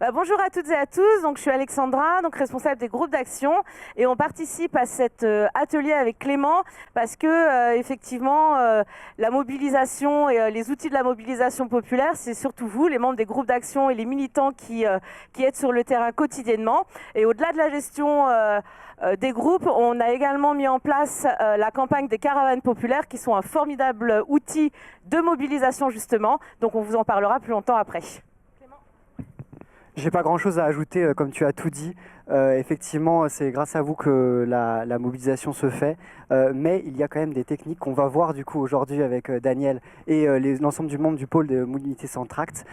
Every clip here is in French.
Bonjour à toutes et à tous, donc, je suis Alexandra, donc, responsable des groupes d'action et on participe à cet atelier avec Clément parce que effectivement la mobilisation et les outils de la mobilisation populaire, c'est surtout vous, les membres des groupes d'action et les militants qui êtes sur le terrain quotidiennement. Et au-delà de la gestion des groupes, on a également mis en place la campagne des caravanes populaires qui sont un formidable outil de mobilisation justement, donc on vous en parlera plus longtemps après. J'ai pas grand-chose à ajouter, comme tu as tout dit. Effectivement, c'est grâce à vous que la mobilisation se fait. Mais il y a quand même des techniques qu'on va voir du coup aujourd'hui avec Daniel et l'ensemble du membre du pôle de mobilité sans tract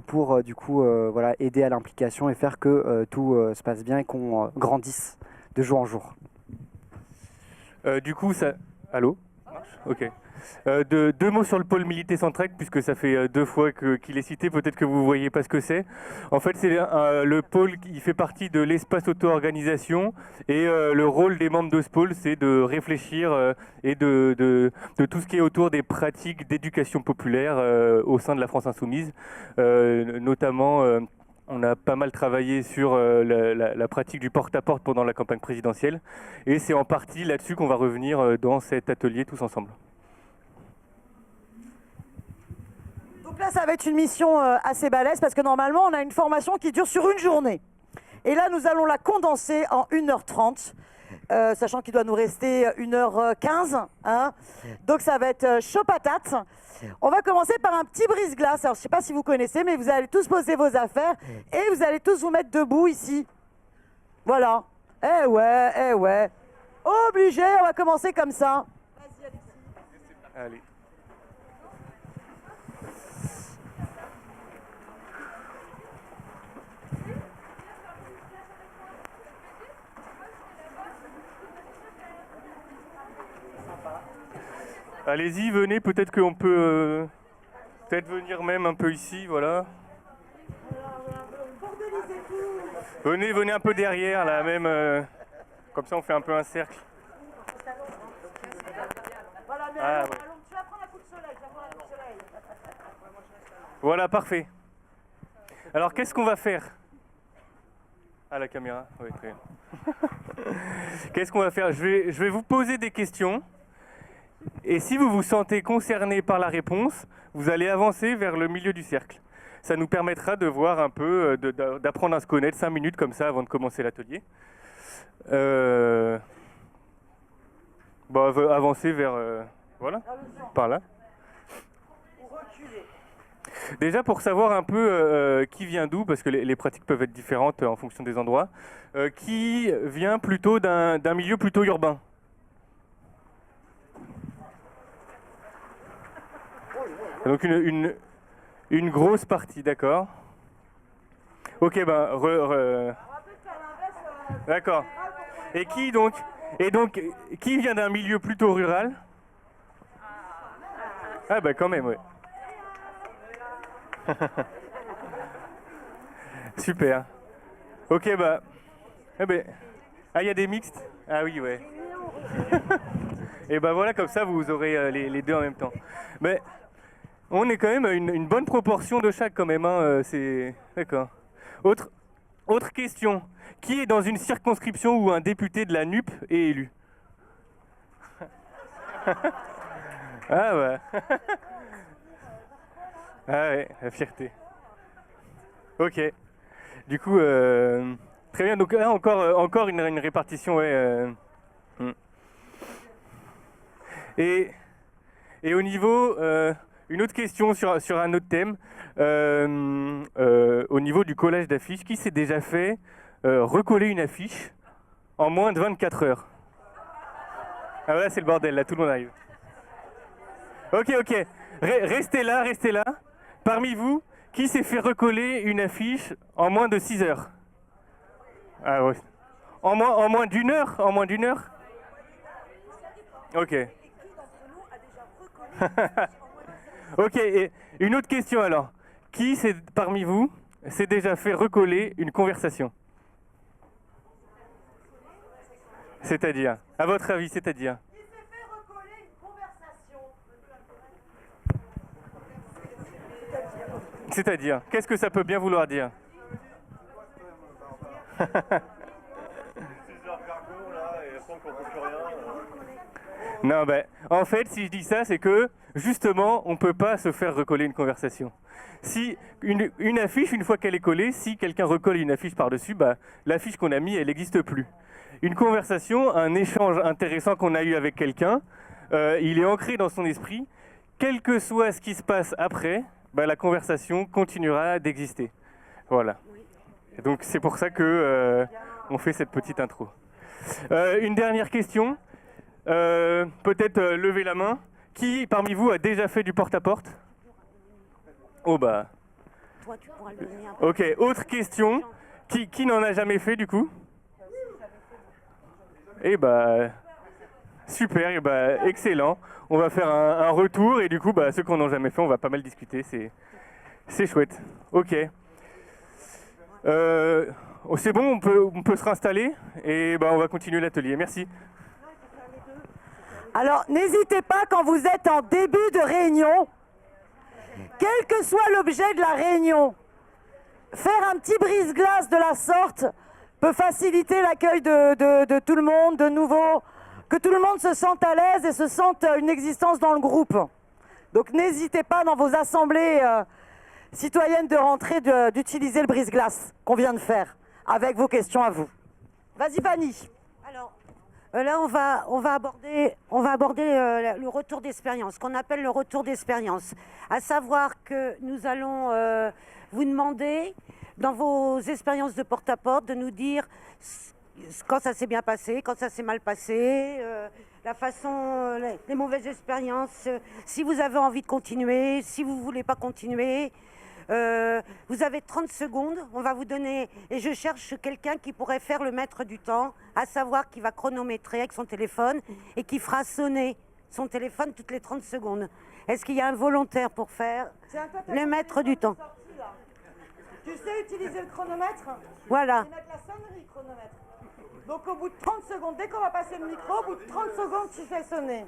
pour du coup voilà, aider à l'implication et faire que tout se passe bien et qu'on grandisse de jour en jour. Du coup, ça... Allô ? Ok. Deux mots sur le pôle Mobilité sans tract, puisque ça fait 2 fois qu'il est cité, peut-être que vous ne voyez pas ce que c'est. En fait, c'est le pôle qui fait partie de l'espace auto-organisation, et le rôle des membres de ce pôle, c'est de réfléchir et de tout ce qui est autour des pratiques d'éducation populaire au sein de la France Insoumise, notamment... on a pas mal travaillé sur la pratique du porte-à-porte pendant la campagne présidentielle, et c'est en partie là-dessus qu'on va revenir dans cet atelier tous ensemble. Donc là, ça va être une mission assez balèze parce que normalement, on a une formation qui dure sur une journée. Et là, nous allons la condenser en 1h30, sachant qu'il doit nous rester 1h15. Hein. Donc ça va être chaud patate. On va commencer par un petit brise-glace. Alors, je ne sais pas si vous connaissez, mais vous allez tous poser vos affaires et vous allez tous vous mettre debout ici. Voilà. Eh ouais. Obligé, on va commencer comme ça. Vas-y, Alexis. Allez. Allez-y, venez, peut-être qu'on peut peut-être venir même un peu ici, voilà. Venez un peu derrière, là, même, comme ça on fait un peu un cercle. Voilà, mais Ah, allons, ouais. tu vas prendre un coup de soleil, Voilà, parfait. Alors, qu'est-ce qu'on va faire ? Ah, la caméra, oui, très bien. Qu'est-ce qu'on va faire ? Je vais vous poser des questions. Et si vous vous sentez concerné par la réponse, vous allez avancer vers le milieu du cercle. Ça nous permettra de voir un peu, d'apprendre à se connaître 5 minutes comme ça avant de commencer l'atelier. Avancer vers... voilà, par là. Déjà pour savoir un peu qui vient d'où, parce que les pratiques peuvent être différentes en fonction des endroits, qui vient plutôt d'un milieu plutôt urbain. Donc une grosse partie, d'accord. Ok, d'accord. Et qui donc qui vient d'un milieu plutôt rural? Ah bah quand même, ouais. Super. Ok, il y a des mixtes? Ah oui, ouais. Et voilà, comme ça vous aurez les deux en même temps. Mais on est quand même à une bonne proportion de chaque quand même, hein, c'est... D'accord. Autre question. Qui est dans une circonscription où un député de la NUP est élu? Ah ouais. Ah ouais, la fierté. Ok. Du coup, très bien. Donc là, encore une répartition, ouais. Et au niveau... une autre question sur un autre thème. Au niveau du collage d'affiches, qui s'est déjà fait recoller une affiche en moins de 24 heures? Ah voilà, c'est le bordel, là, tout le monde arrive. Ok. Restez là. Parmi vous, qui s'est fait recoller une affiche en moins de 6 heures? Ah ouais. En moins d'une heure? En moins d'une heure? Ok. Ok, et une autre question alors. Qui parmi vous s'est déjà fait recoller une conversation? C'est-à-dire, à votre avis, c'est-à-dire? Qui s'est fait recoller une conversation? C'est-à-dire, qu'est-ce que ça peut bien vouloir dire? Non, ben, en fait, si je dis ça, c'est que, justement, on ne peut pas se faire recoller une conversation. Si une affiche, une fois qu'elle est collée, si quelqu'un recolle une affiche par-dessus, bah, l'affiche qu'on a mise, elle n'existe plus. Une conversation, un échange intéressant qu'on a eu avec quelqu'un, il est ancré dans son esprit. Quel que soit ce qui se passe après, bah, la conversation continuera d'exister. Voilà. Et donc, c'est pour ça que on fait cette petite intro. Une dernière question. Peut-être lever la main. Qui parmi vous a déjà fait du porte-à-porte? Oh bah. Toi, tu pourras le donner un peu. Ok, autre question. Qui n'en a jamais fait du coup? Eh bah. Super, eh bah, excellent. On va faire un retour et du coup, bah, ceux qui n'en ont jamais fait, on va pas mal discuter. C'est chouette. Ok. C'est bon, on peut se réinstaller et bah, on va continuer l'atelier. Merci. Alors, n'hésitez pas quand vous êtes en début de réunion, quel que soit l'objet de la réunion, faire un petit brise-glace de la sorte peut faciliter l'accueil de tout le monde, de nouveau, que tout le monde se sente à l'aise et se sente une existence dans le groupe. Donc, n'hésitez pas dans vos assemblées citoyennes de rentrée d'utiliser le brise-glace qu'on vient de faire avec vos questions à vous. Vas-y, Fanny. Alors, là, on va aborder le retour d'expérience, qu'on appelle le retour d'expérience. À savoir que nous allons vous demander, dans vos expériences de porte-à-porte, de nous dire quand ça s'est bien passé, quand ça s'est mal passé, la façon, les mauvaises expériences, si vous avez envie de continuer, si vous ne voulez pas continuer. Vous avez 30 secondes, on va vous donner, et je cherche quelqu'un qui pourrait faire le maître du temps, à savoir qui va chronométrer avec son téléphone et qui fera sonner son téléphone toutes les 30 secondes. Est-ce qu'il y a un volontaire pour faire le maître du temps? Tu sais utiliser le chronomètre? Voilà. Et mettre la sonnerie chronomètre. Donc au bout de 30 secondes, dès qu'on va passer le micro, au bout de 30 secondes, tu fais sonner.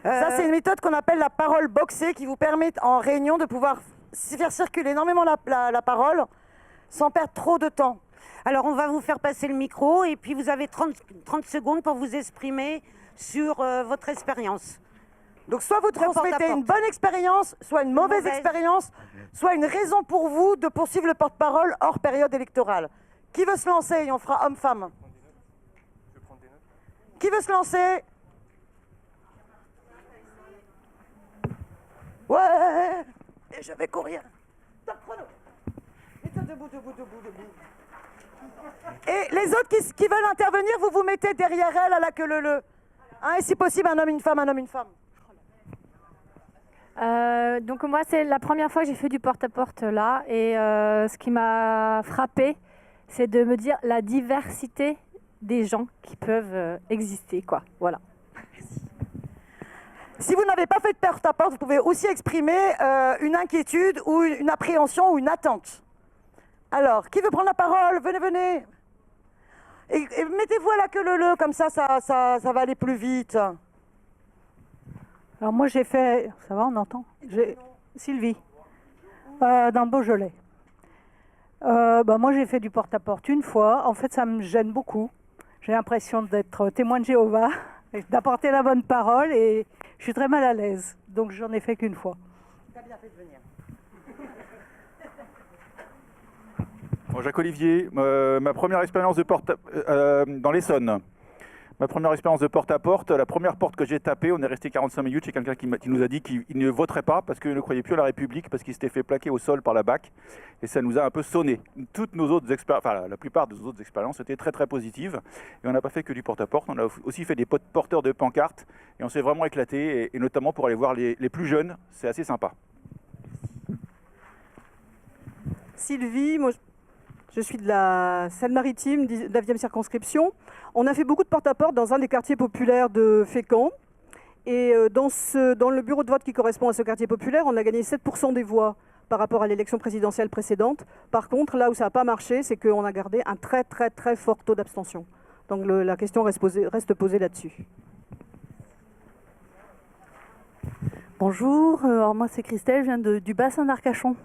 Ça, c'est une méthode qu'on appelle la parole boxée qui vous permet en réunion de pouvoir faire circuler énormément la parole sans perdre trop de temps. Alors, on va vous faire passer le micro et puis vous avez 30 secondes pour vous exprimer sur votre expérience. Donc, soit vous transmettez une bonne expérience, soit une mauvaise expérience, soit une raison pour vous de poursuivre le porte-parole hors période électorale. Qui veut se lancer? Et on fera homme-femme. Qui veut se lancer? Ouais. Et je vais courir. Top chrono. Mets-toi debout. Et les autres qui veulent intervenir, vous vous mettez derrière elle à la queue leu. Hein, et si possible, un homme, une femme, un homme, une femme. Donc moi, c'est la première fois que j'ai fait du porte-à-porte là. Et ce qui m'a frappée, c'est de me dire la diversité des gens qui peuvent exister, quoi. Voilà. Si vous n'avez pas fait de porte-à-porte, vous pouvez aussi exprimer une inquiétude ou une appréhension ou une attente. Alors, qui veut prendre la parole? Venez. Et mettez-vous à la queue leu, comme ça va aller plus vite. Alors moi j'ai fait, ça va, on entend? Sylvie, dans Beaujolais. Moi j'ai fait du porte-à-porte une fois. En fait, ça me gêne beaucoup. J'ai l'impression d'être témoin de Jéhovah, d'apporter la bonne parole et je suis très mal à l'aise. Donc j'en ai fait qu'une fois. T'as bien fait de venir. Bon, Jacques Olivier, ma première expérience de dans l'Essonne. Ma première expérience de porte-à-porte, la première porte que j'ai tapée, on est resté 45 minutes chez quelqu'un qui nous a dit qu'il ne voterait pas parce qu'il ne croyait plus à la République, parce qu'il s'était fait plaquer au sol par la BAC. Et ça nous a un peu sonné. Toutes nos autres expériences, enfin la plupart de nos autres expériences étaient très très positives. Et on n'a pas fait que du porte-à-porte, on a aussi fait des porteurs de pancartes. Et on s'est vraiment éclaté, et notamment pour aller voir les plus jeunes, c'est assez sympa. Sylvie, moi je suis de la Seine-Maritime, 9e circonscription. On a fait beaucoup de porte-à-porte dans un des quartiers populaires de Fécamp. Et dans le bureau de vote qui correspond à ce quartier populaire, on a gagné 7% des voix par rapport à l'élection présidentielle précédente. Par contre, là où ça n'a pas marché, c'est qu'on a gardé un très très très fort taux d'abstention. Donc la question reste posée là-dessus. Bonjour, alors moi c'est Christelle, je viens du bassin d'Arcachon.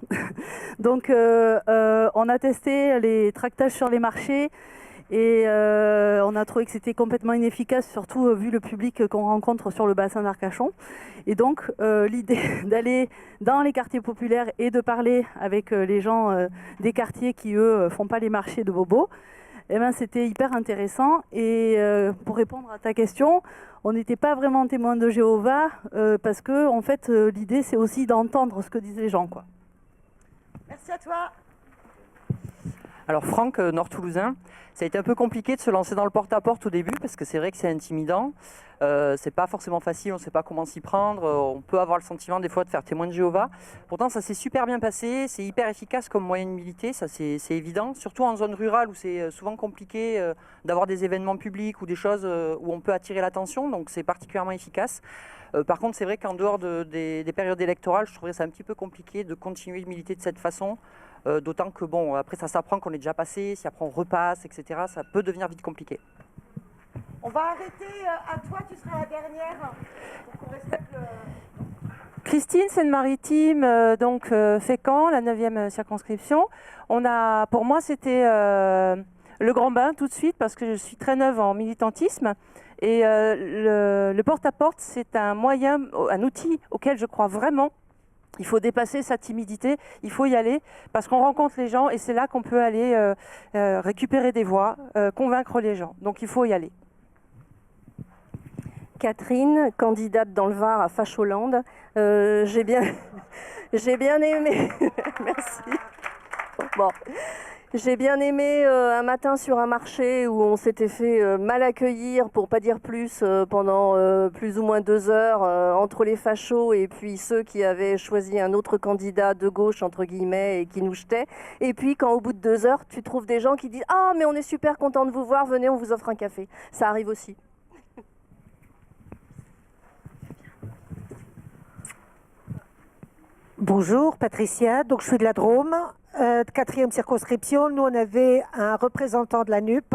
Donc on a testé les tractages sur les marchés et on a trouvé que c'était complètement inefficace, surtout vu le public qu'on rencontre sur le bassin d'Arcachon. Et donc l'idée d'aller dans les quartiers populaires et de parler avec les gens des quartiers qui eux font pas les marchés de bobos, eh ben, c'était hyper intéressant. Et pour répondre à ta question, on n'était pas vraiment témoin de Jéhovah parce que en fait, l'idée c'est aussi d'entendre ce que disent les gens, quoi. Merci à toi. Alors Franck, Nord-Toulousain, ça a été un peu compliqué de se lancer dans le porte-à-porte au début parce que c'est vrai que c'est intimidant. C'est pas forcément facile, on ne sait pas comment s'y prendre. On peut avoir le sentiment des fois de faire témoin de Jéhovah. Pourtant, ça s'est super bien passé. C'est hyper efficace comme moyen de militer, ça c'est évident. Surtout en zone rurale où c'est souvent compliqué d'avoir des événements publics ou des choses où on peut attirer l'attention. Donc c'est particulièrement efficace. Par contre, c'est vrai qu'en dehors des périodes électorales, je trouverais ça un petit peu compliqué de continuer de militer de cette façon. D'autant que bon, après ça s'apprend qu'on est déjà passé, si après on repasse, etc. Ça peut devenir vite compliqué. On va arrêter à toi, tu seras la dernière pour qu'on respecte le... Christine, Seine-Maritime, donc Fécamp, la 9e circonscription. Pour moi, c'était le grand bain tout de suite parce que je suis très neuve en militantisme. Et le porte-à-porte, c'est un moyen, un outil auquel je crois vraiment. Il faut dépasser sa timidité, il faut y aller parce qu'on rencontre les gens et c'est là qu'on peut aller récupérer des voix, convaincre les gens. Donc il faut y aller. Catherine, candidate dans le Var à Facholand. J'ai bien aimé. Merci. Bon. J'ai bien aimé un matin sur un marché où on s'était fait mal accueillir, pour pas dire plus, pendant plus ou moins 2 heures entre les fachos et puis ceux qui avaient choisi un autre candidat de gauche, entre guillemets, et qui nous jetaient. Et puis quand au bout de 2 heures, tu trouves des gens qui disent « Ah, mais on est super content de vous voir, venez, on vous offre un café ». Ça arrive aussi. Bonjour, Patricia. Donc, je suis de la Drôme, 4e circonscription. Nous, on avait un représentant de la NUP,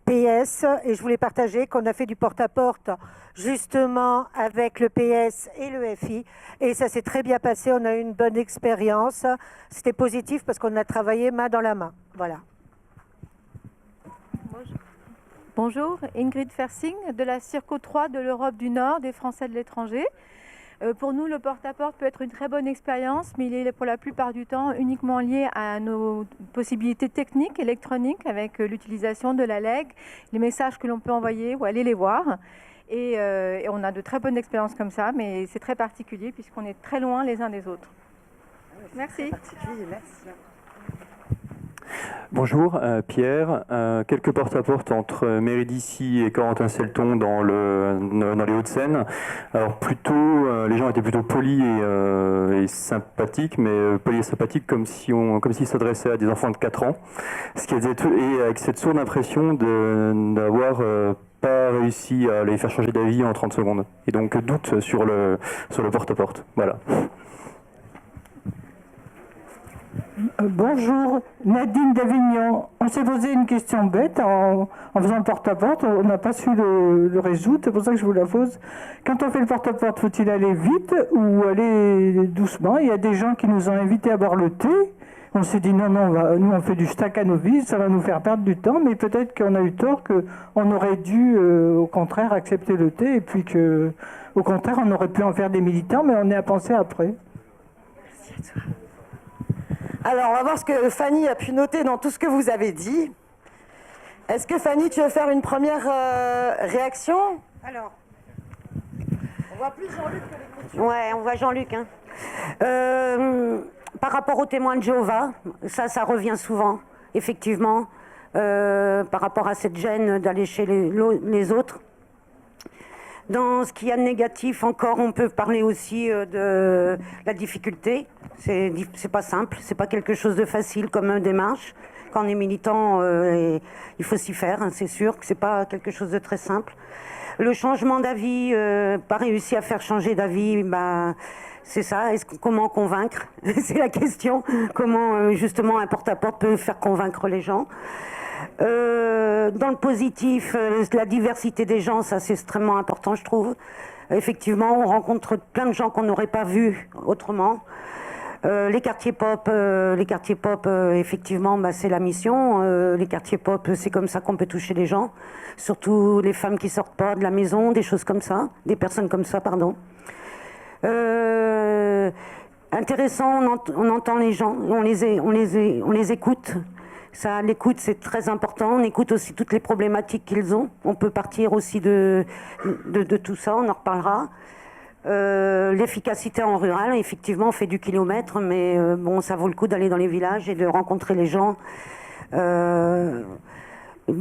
PS, et je voulais partager qu'on a fait du porte-à-porte justement avec le PS et le FI. Et ça s'est très bien passé. On a eu une bonne expérience. C'était positif parce qu'on a travaillé main dans la main. Voilà. Bonjour, Ingrid Fersing de la Circo 3 de l'Europe du Nord, des Français de l'étranger. Pour nous, le porte-à-porte peut être une très bonne expérience, mais il est pour la plupart du temps uniquement lié à nos possibilités techniques, électroniques, avec l'utilisation de la LEG, les messages que l'on peut envoyer ou aller les voir. Et on a de très bonnes expériences comme ça, mais c'est très particulier puisqu'on est très loin les uns des autres. Merci. Merci. Bonjour, Pierre. Quelques porte-à-porte entre mairie d'Issy et Corentin-Selton dans les Hauts-de-Seine. Alors les gens étaient plutôt polis et sympathiques, mais polis et sympathiques comme s'ils s'adressaient à des enfants de 4 ans. Et avec cette sourde impression d'avoir pas réussi à les faire changer d'avis en 30 secondes. Et donc doute sur le porte-à-porte. Voilà. Bonjour, Nadine d'Avignon. On s'est posé une question bête en faisant le porte-à-porte. On n'a pas su le résoudre, c'est pour ça que je vous la pose. Quand on fait le porte-à-porte, faut-il aller vite ou aller doucement? Il y a des gens qui nous ont invités à boire le thé. On s'est dit non, nous on fait du staccanovisme, ça va nous faire perdre du temps, mais peut-être qu'on a eu tort, qu'on aurait dû au contraire accepter le thé et puis qu'au contraire on aurait pu en faire des militants, mais on est à penser après. Merci à toi. Alors, on va voir ce que Fanny a pu noter dans tout ce que vous avez dit. Est-ce que Fanny, tu veux faire une première réaction? Alors, on voit plus Jean-Luc que les questions. Ouais, on voit Jean-Luc. Hein. Par rapport aux témoins de Jéhovah, ça revient souvent, effectivement, par rapport à cette gêne d'aller chez les autres. Dans ce qu'il y a de négatif encore, on peut parler aussi de la difficulté. C'est pas simple, c'est pas quelque chose de facile comme démarche. Quand on est militant, il faut s'y faire, hein, c'est sûr que c'est pas quelque chose de très simple. Le changement d'avis, pas réussi à faire changer d'avis, c'est ça. Comment convaincre? C'est la question. Comment justement un porte-à-porte peut faire convaincre les gens? Dans le positif, la diversité des gens, ça c'est extrêmement important, je trouve. Effectivement, on rencontre plein de gens qu'on n'aurait pas vus autrement. Les quartiers pop, effectivement, c'est la mission. Les quartiers pop, c'est comme ça qu'on peut toucher les gens, surtout les femmes qui sortent pas de la maison, des choses comme ça, des personnes comme ça, pardon. Intéressant, on entend les gens, on les écoute. Ça, l'écoute, c'est très important. On écoute aussi toutes les problématiques qu'ils ont. On peut partir aussi de tout ça, on en reparlera. L'efficacité en rural, effectivement, on fait du kilomètre, mais bon, ça vaut le coup d'aller dans les villages et de rencontrer les gens. Des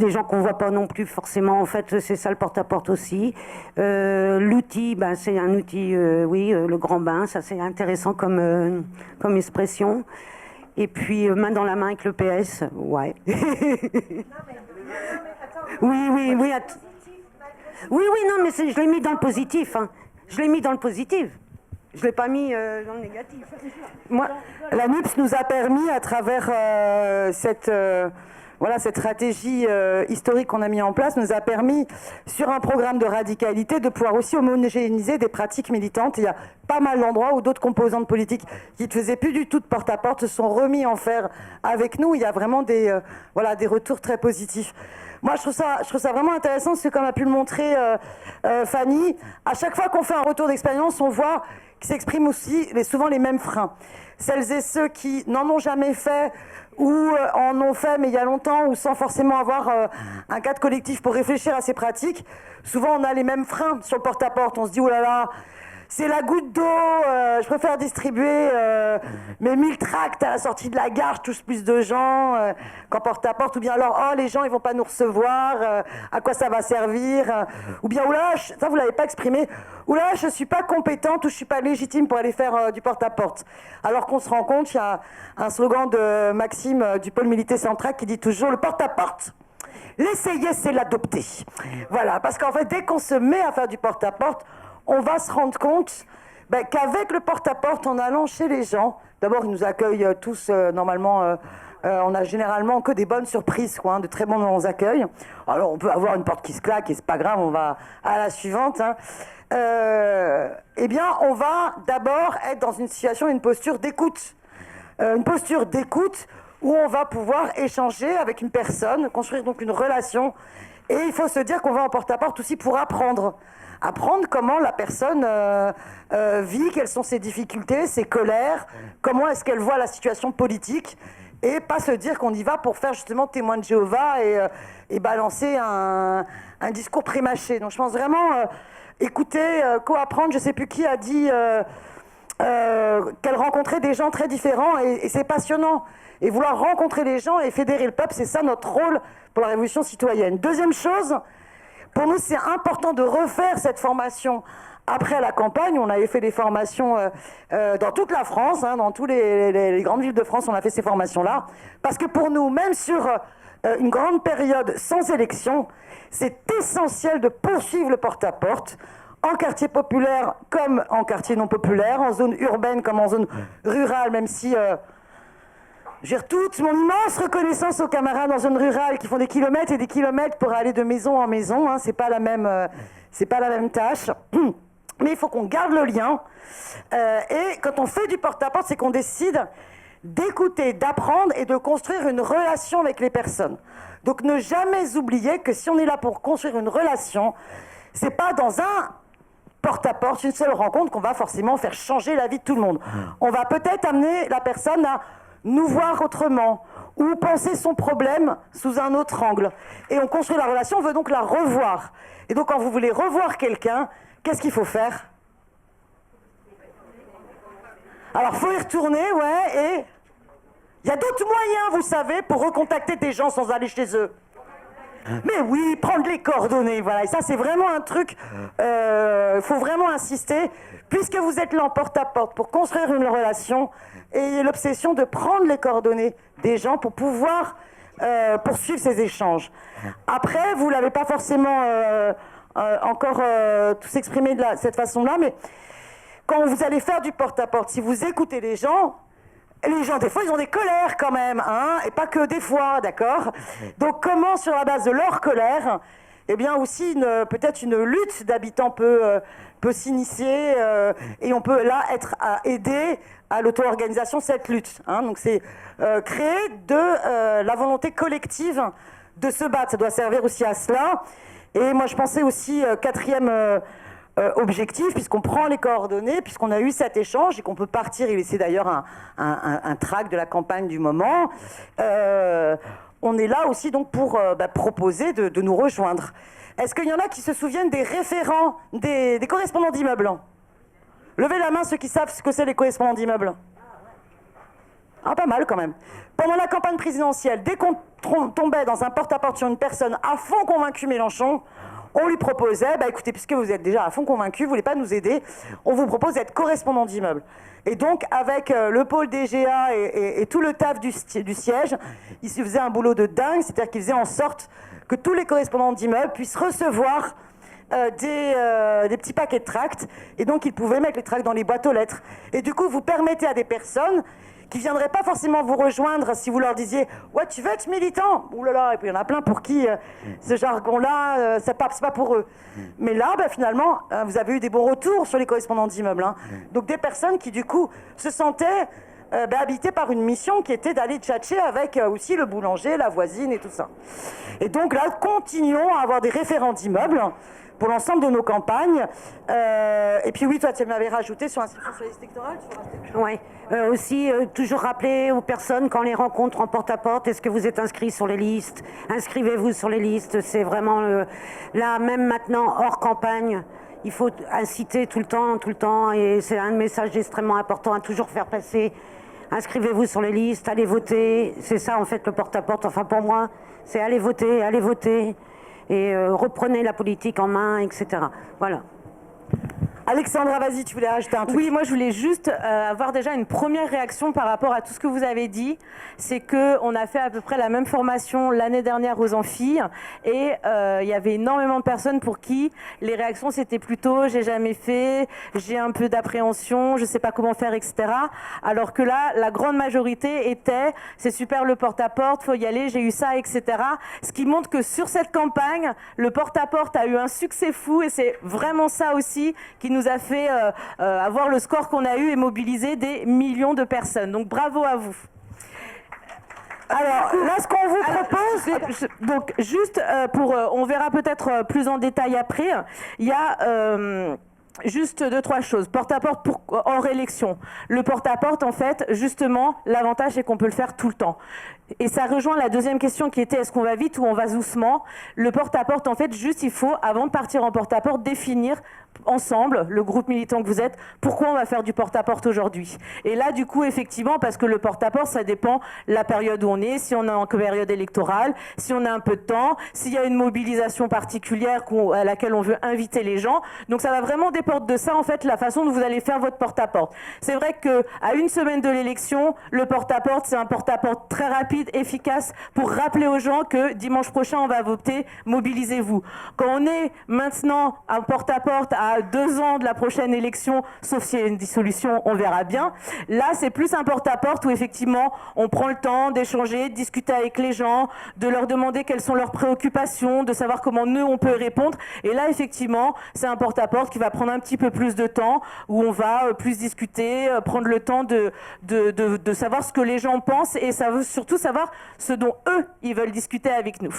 gens qu'on ne voit pas non plus forcément, en fait, c'est ça le porte-à-porte aussi. L'outil, c'est un outil, le grand bain, ça c'est intéressant comme expression. Et puis, main dans la main avec le PS, ouais. Oui, non, mais je l'ai mis dans le positif, hein. Je l'ai mis dans le positif. Je ne l'ai pas mis dans le négatif. Moi, la NUPS nous a permis, à travers cette stratégie historique qu'on a mis en place, nous a permis, sur un programme de radicalité, de pouvoir aussi homogénéiser des pratiques militantes. Il y a pas mal d'endroits où d'autres composantes politiques qui ne faisaient plus du tout de porte-à-porte se sont remis en faire avec nous. Il y a vraiment des retours très positifs. Moi, je trouve ça vraiment intéressant, parce que comme a pu le montrer Fanny, à chaque fois qu'on fait un retour d'expérience, on voit qu'il s'expriment aussi souvent les mêmes freins. Celles et ceux qui n'en ont jamais fait ou en ont fait mais il y a longtemps ou sans forcément avoir un cadre collectif pour réfléchir à ces pratiques, souvent on a les mêmes freins sur le porte-à-porte. On se dit, oh là là, c'est la goutte d'eau, je préfère distribuer mes 1000 tracts à la sortie de la gare, je touche plus de gens qu'en porte-à-porte. Ou bien alors, oh, les gens, ils vont pas nous recevoir, à quoi ça va servir? Ou bien, oula, ça vous l'avez pas exprimé, oula, je suis pas compétente ou je suis pas légitime pour aller faire du porte-à-porte. Alors qu'on se rend compte, il y a un slogan de Maxime du pôle militaire central qui dit toujours, le porte-à-porte, l'essayer, c'est l'adopter. Voilà, parce qu'en fait, dès qu'on se met à faire du porte-à-porte, on va se rendre compte qu'avec le porte-à-porte, en allant chez les gens, d'abord ils nous accueillent tous normalement, on a généralement que des bonnes surprises, quoi, de très bons accueils. Alors on peut avoir une porte qui se claque et c'est pas grave, on va à la suivante. Hein. Eh bien, on va d'abord être dans une situation, une posture d'écoute. Une posture d'écoute où on va pouvoir échanger avec une personne, construire donc une relation. Et il faut se dire qu'on va en porte-à-porte aussi pour apprendre comment la personne vit, quelles sont ses difficultés, ses colères, comment est-ce qu'elle voit la situation politique, et pas se dire qu'on y va pour faire justement témoin de Jéhovah et balancer un discours prémâché. Donc je pense vraiment écouter, co-apprendre. Je ne sais plus qui a dit qu'elle rencontrait des gens très différents, et c'est passionnant. Et vouloir rencontrer les gens et fédérer le peuple, c'est ça notre rôle pour la révolution citoyenne. Deuxième chose, pour nous, c'est important de refaire cette formation après la campagne. On avait fait des formations dans toute la France, hein, dans toutes les grandes villes de France, on a fait ces formations-là. Parce que pour nous, même sur une grande période sans élection, c'est essentiel de poursuivre le porte-à-porte, en quartier populaire comme en quartier non populaire, en zone urbaine comme en zone rurale, même si... J'ai toute mon immense reconnaissance aux camarades en zone rurale qui font des kilomètres et des kilomètres pour aller de maison en maison. Hein, c'est pas la même tâche. Mais il faut qu'on garde le lien. Et quand on fait du porte-à-porte, c'est qu'on décide d'écouter, d'apprendre et de construire une relation avec les personnes. Donc ne jamais oublier que si on est là pour construire une relation, c'est pas dans un porte-à-porte, une seule rencontre qu'on va forcément faire changer la vie de tout le monde. On va peut-être amener la personne à nous voir autrement, ou penser son problème sous un autre angle. Et on construit la relation, on veut donc la revoir. Et donc quand vous voulez revoir quelqu'un, qu'est-ce qu'il faut faire? Alors il faut y retourner, ouais, et il y a d'autres moyens, vous savez, pour recontacter des gens sans aller chez eux. Mais oui, prendre les coordonnées, voilà. Et ça, c'est vraiment un truc, faut vraiment insister, puisque vous êtes là en porte-à-porte pour construire une relation, ayez l'obsession de prendre les coordonnées des gens pour pouvoir poursuivre ces échanges. Après, vous ne l'avez pas forcément encore tous exprimé de cette façon-là, mais quand vous allez faire du porte-à-porte, si vous écoutez les gens, des fois, ils ont des colères quand même, hein, et pas que des fois, d'accord? Donc, comment, sur la base de leur colère, eh bien aussi peut-être une lutte d'habitants peut s'initier et on peut là être aidé à l'auto-organisation cette lutte. Hein. Donc c'est créer de la volonté collective de se battre. Ça doit servir aussi à cela. Et moi je pensais aussi quatrième objectif, puisqu'on prend les coordonnées, puisqu'on a eu cet échange et qu'on peut partir, il essaie d'ailleurs un track de la campagne du moment, on est là aussi donc pour proposer de nous rejoindre. Est-ce qu'il y en a qui se souviennent des référents, des correspondants d'immeubles? Levez la main ceux qui savent ce que c'est les correspondants d'immeubles. Ah, pas mal quand même. Pendant la campagne présidentielle, dès qu'on tombait dans un porte-à-porte sur une personne à fond convaincue Mélenchon, on lui proposait, écoutez, puisque vous êtes déjà à fond convaincu, vous ne voulez pas nous aider, on vous propose d'être correspondant d'immeuble. Et donc, avec le pôle DGA et tout le taf du siège, il se faisait un boulot de dingue, c'est-à-dire qu'il faisait en sorte que tous les correspondants d'immeubles puissent recevoir des petits paquets de tracts, et donc ils pouvaient mettre les tracts dans les boîtes aux lettres. Et du coup, vous permettez à des personnes qui ne viendraient pas forcément vous rejoindre si vous leur disiez « Ouais, tu veux être militant ?» Ouh là là, et puis il y en a plein pour qui ce jargon-là, c'est pas pour eux. Mais là, finalement, vous avez eu des bons retours sur les correspondants d'immeubles. Hein. Donc des personnes qui, du coup, se sentaient habitées par une mission qui était d'aller tchatcher avec aussi le boulanger, la voisine et tout ça. Et donc là, continuons à avoir des référents d'immeubles pour l'ensemble de nos campagnes. Et puis oui, toi, tu m'avais rajouté sur l'inscription sur la liste électorale. Oui, aussi, toujours rappeler aux personnes quand on les rencontre en porte-à-porte, est-ce que vous êtes inscrits sur les listes? Inscrivez-vous sur les listes, c'est vraiment là, même maintenant, hors campagne, il faut inciter tout le temps, et c'est un message extrêmement important à toujours faire passer. Inscrivez-vous sur les listes, allez voter, c'est ça en fait le porte-à-porte, enfin pour moi, c'est allez voter, et reprenez la politique en main, etc. Voilà. Alexandra, vas-y, tu voulais rajouter un truc? Oui, moi je voulais juste avoir déjà une première réaction par rapport à tout ce que vous avez dit. C'est qu'on a fait à peu près la même formation l'année dernière aux amphis et il y avait énormément de personnes pour qui les réactions c'était plutôt j'ai jamais fait, j'ai un peu d'appréhension, je sais pas comment faire, etc. Alors que là, la grande majorité était c'est super le porte-à-porte, faut y aller, j'ai eu ça, etc. Ce qui montre que sur cette campagne, le porte-à-porte a eu un succès fou et c'est vraiment ça aussi qui nous a fait avoir le score qu'on a eu et mobiliser des millions de personnes. Donc bravo à vous. Alors là, ce qu'on vous propose, donc juste on verra peut-être plus en détail après, il y a juste 2-3 choses. Porte-à-porte hors élection. Le porte-à-porte, en fait, justement, l'avantage c'est qu'on peut le faire tout le temps. Et ça rejoint la deuxième question qui était est-ce qu'on va vite ou on va doucement? Le porte-à-porte, en fait, juste il faut, avant de partir en porte-à-porte, définir ensemble, le groupe militant que vous êtes, pourquoi on va faire du porte-à-porte aujourd'hui. Et là, du coup, effectivement, parce que le porte-à-porte, ça dépend la période où on est, si on est en période électorale, si on a un peu de temps, s'il y a une mobilisation particulière à laquelle on veut inviter les gens. Donc ça va vraiment dépendre de ça, en fait, la façon dont vous allez faire votre porte-à-porte. C'est vrai qu'à une semaine de l'élection, le porte-à-porte, c'est un porte-à-porte très rapide, efficace, pour rappeler aux gens que dimanche prochain, on va voter, mobilisez-vous. Quand on est maintenant en porte-à-porte à 2 ans de la prochaine élection, sauf s'il y a une dissolution, on verra bien. Là, c'est plus un porte-à-porte où effectivement, on prend le temps d'échanger, de discuter avec les gens, de leur demander quelles sont leurs préoccupations, de savoir comment nous, on peut répondre. Et là, effectivement, c'est un porte-à-porte qui va prendre un petit peu plus de temps, où on va plus discuter, prendre le temps de savoir ce que les gens pensent et surtout savoir ce dont eux, ils veulent discuter avec nous.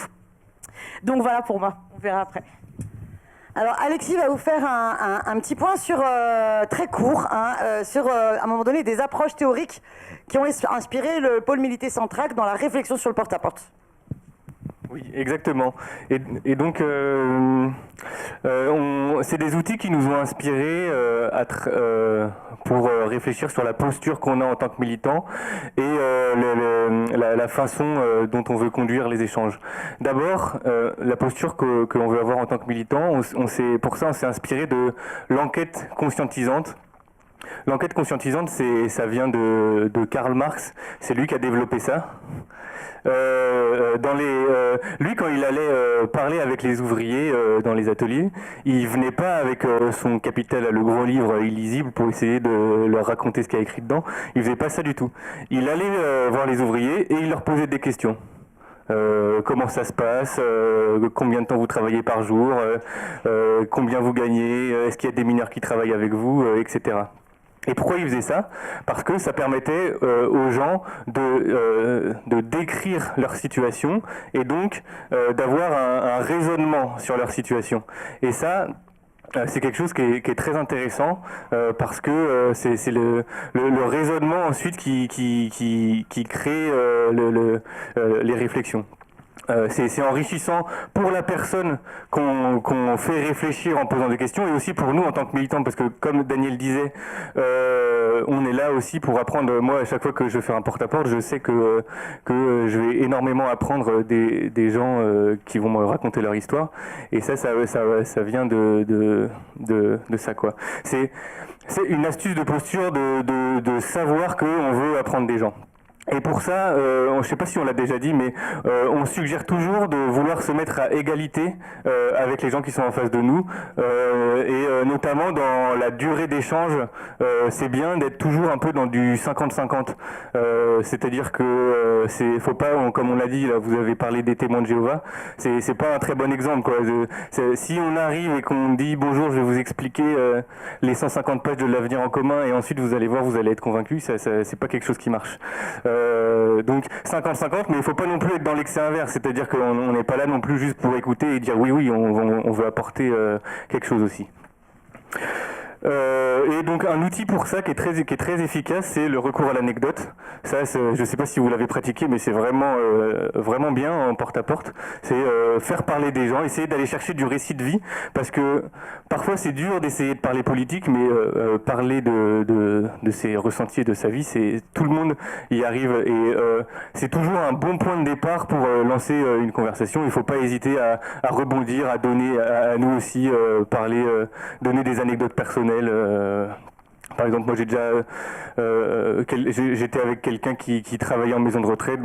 Donc voilà pour moi, on verra après. Alors Alexis va vous faire un petit point sur très court, sur à un moment donné des approches théoriques qui ont inspiré le pôle Milité Centrac dans la réflexion sur le porte-à-porte. Oui, exactement. Et donc, c'est des outils qui nous ont inspirés pour réfléchir sur la posture qu'on a en tant que militant et la façon dont on veut conduire les échanges. D'abord, la posture que l'on veut avoir en tant que militant, pour ça on s'est inspiré de l'enquête conscientisante. L'enquête conscientisante, ça vient de Karl Marx, c'est lui qui a développé ça. Lui, quand il allait parler avec les ouvriers dans les ateliers, il venait pas avec son Capital, le gros livre illisible, pour essayer de leur raconter ce qu'il y a écrit dedans. Il faisait pas ça du tout. Il allait voir les ouvriers et il leur posait des questions. comment ça se passe, combien de temps vous travaillez par jour, combien vous gagnez, est-ce qu'il y a des mineurs qui travaillent avec vous, etc. Et pourquoi ils faisaient ça? Parce que ça permettait aux gens de décrire leur situation et donc d'avoir un raisonnement sur leur situation. Et ça, c'est quelque chose qui est très intéressant parce que c'est le raisonnement ensuite qui crée les réflexions. C'est enrichissant pour la personne qu'on fait réfléchir en posant des questions et aussi pour nous en tant que militants parce que comme Daniel disait, on est là aussi pour apprendre. Moi, à chaque fois que je fais un porte-à-porte, je sais que je vais énormément apprendre des gens qui vont me raconter leur histoire et ça vient de ça quoi. C'est une astuce de posture de savoir qu'on veut apprendre des gens. Et pour ça, je ne sais pas si on l'a déjà dit, mais on suggère toujours de vouloir se mettre à égalité avec les gens qui sont en face de nous. Et notamment dans la durée d'échange, c'est bien d'être toujours un peu dans du 50-50. C'est-à-dire que faut pas, comme on l'a dit, là, vous avez parlé des témoins de Jéhovah, c'est pas un très bon exemple, quoi. Si on arrive et qu'on dit bonjour, je vais vous expliquer les 150 pages de l'avenir en commun, et ensuite vous allez voir, vous allez être convaincu, c'est pas quelque chose qui marche. Donc 50-50, mais il ne faut pas non plus être dans l'excès inverse, c'est-à-dire qu'on n'est pas là non plus juste pour écouter et dire oui, on veut apporter quelque chose aussi. Et donc un outil pour ça qui est très efficace, c'est le recours à l'anecdote. Ça, je ne sais pas si vous l'avez pratiqué, mais c'est vraiment bien en porte-à-porte. C'est faire parler des gens, essayer d'aller chercher du récit de vie, parce que parfois c'est dur d'essayer de parler politique, mais parler de ses ressentis et de sa vie, tout le monde y arrive. Et c'est toujours un bon point de départ pour lancer une conversation. Il ne faut pas hésiter à rebondir, à donner, à nous aussi parler, donner des anecdotes personnelles. Par exemple, moi j'étais avec quelqu'un qui travaillait en maison de retraite.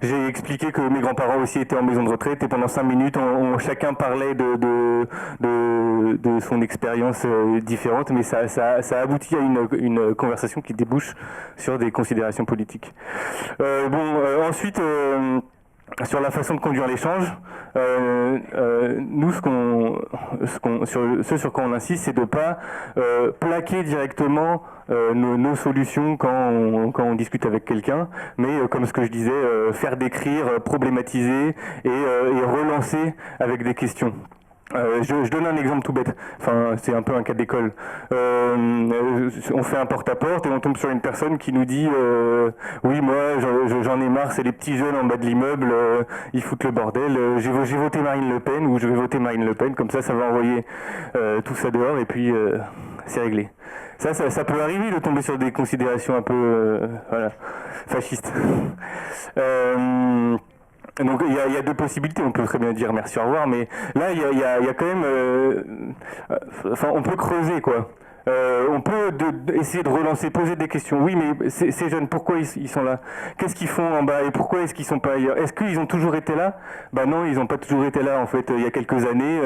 J'ai expliqué que mes grands-parents aussi étaient en maison de retraite et pendant 5 minutes, chacun parlait de son expérience différente, mais ça aboutit à une conversation qui débouche sur des considérations politiques. Ensuite. Sur la façon de conduire l'échange, nous, ce sur quoi on insiste, c'est de ne pas plaquer directement nos solutions quand on discute avec quelqu'un, mais comme ce que je disais, faire décrire, problématiser et relancer avec des questions. Je donne un exemple tout bête, enfin c'est un peu un cas d'école. On fait un porte-à-porte et on tombe sur une personne qui nous dit oui moi j'en ai marre, c'est les petits jeunes en bas de l'immeuble, ils foutent le bordel, j'ai voté Marine Le Pen ou je vais voter Marine Le Pen, comme ça va envoyer tout ça dehors et puis c'est réglé. Ça peut arriver de tomber sur des considérations un peu fascistes. Donc il y a deux possibilités, on peut très bien dire merci, au revoir, mais là il y a quand même, on peut creuser quoi. On peut essayer de relancer, poser des questions. Oui, mais ces jeunes, pourquoi ils sont là? Qu'est-ce qu'ils font en bas et pourquoi est-ce qu'ils sont pas ailleurs? Est-ce qu'ils ont toujours été là? Non, ils n'ont pas toujours été là. En fait, il y a quelques années,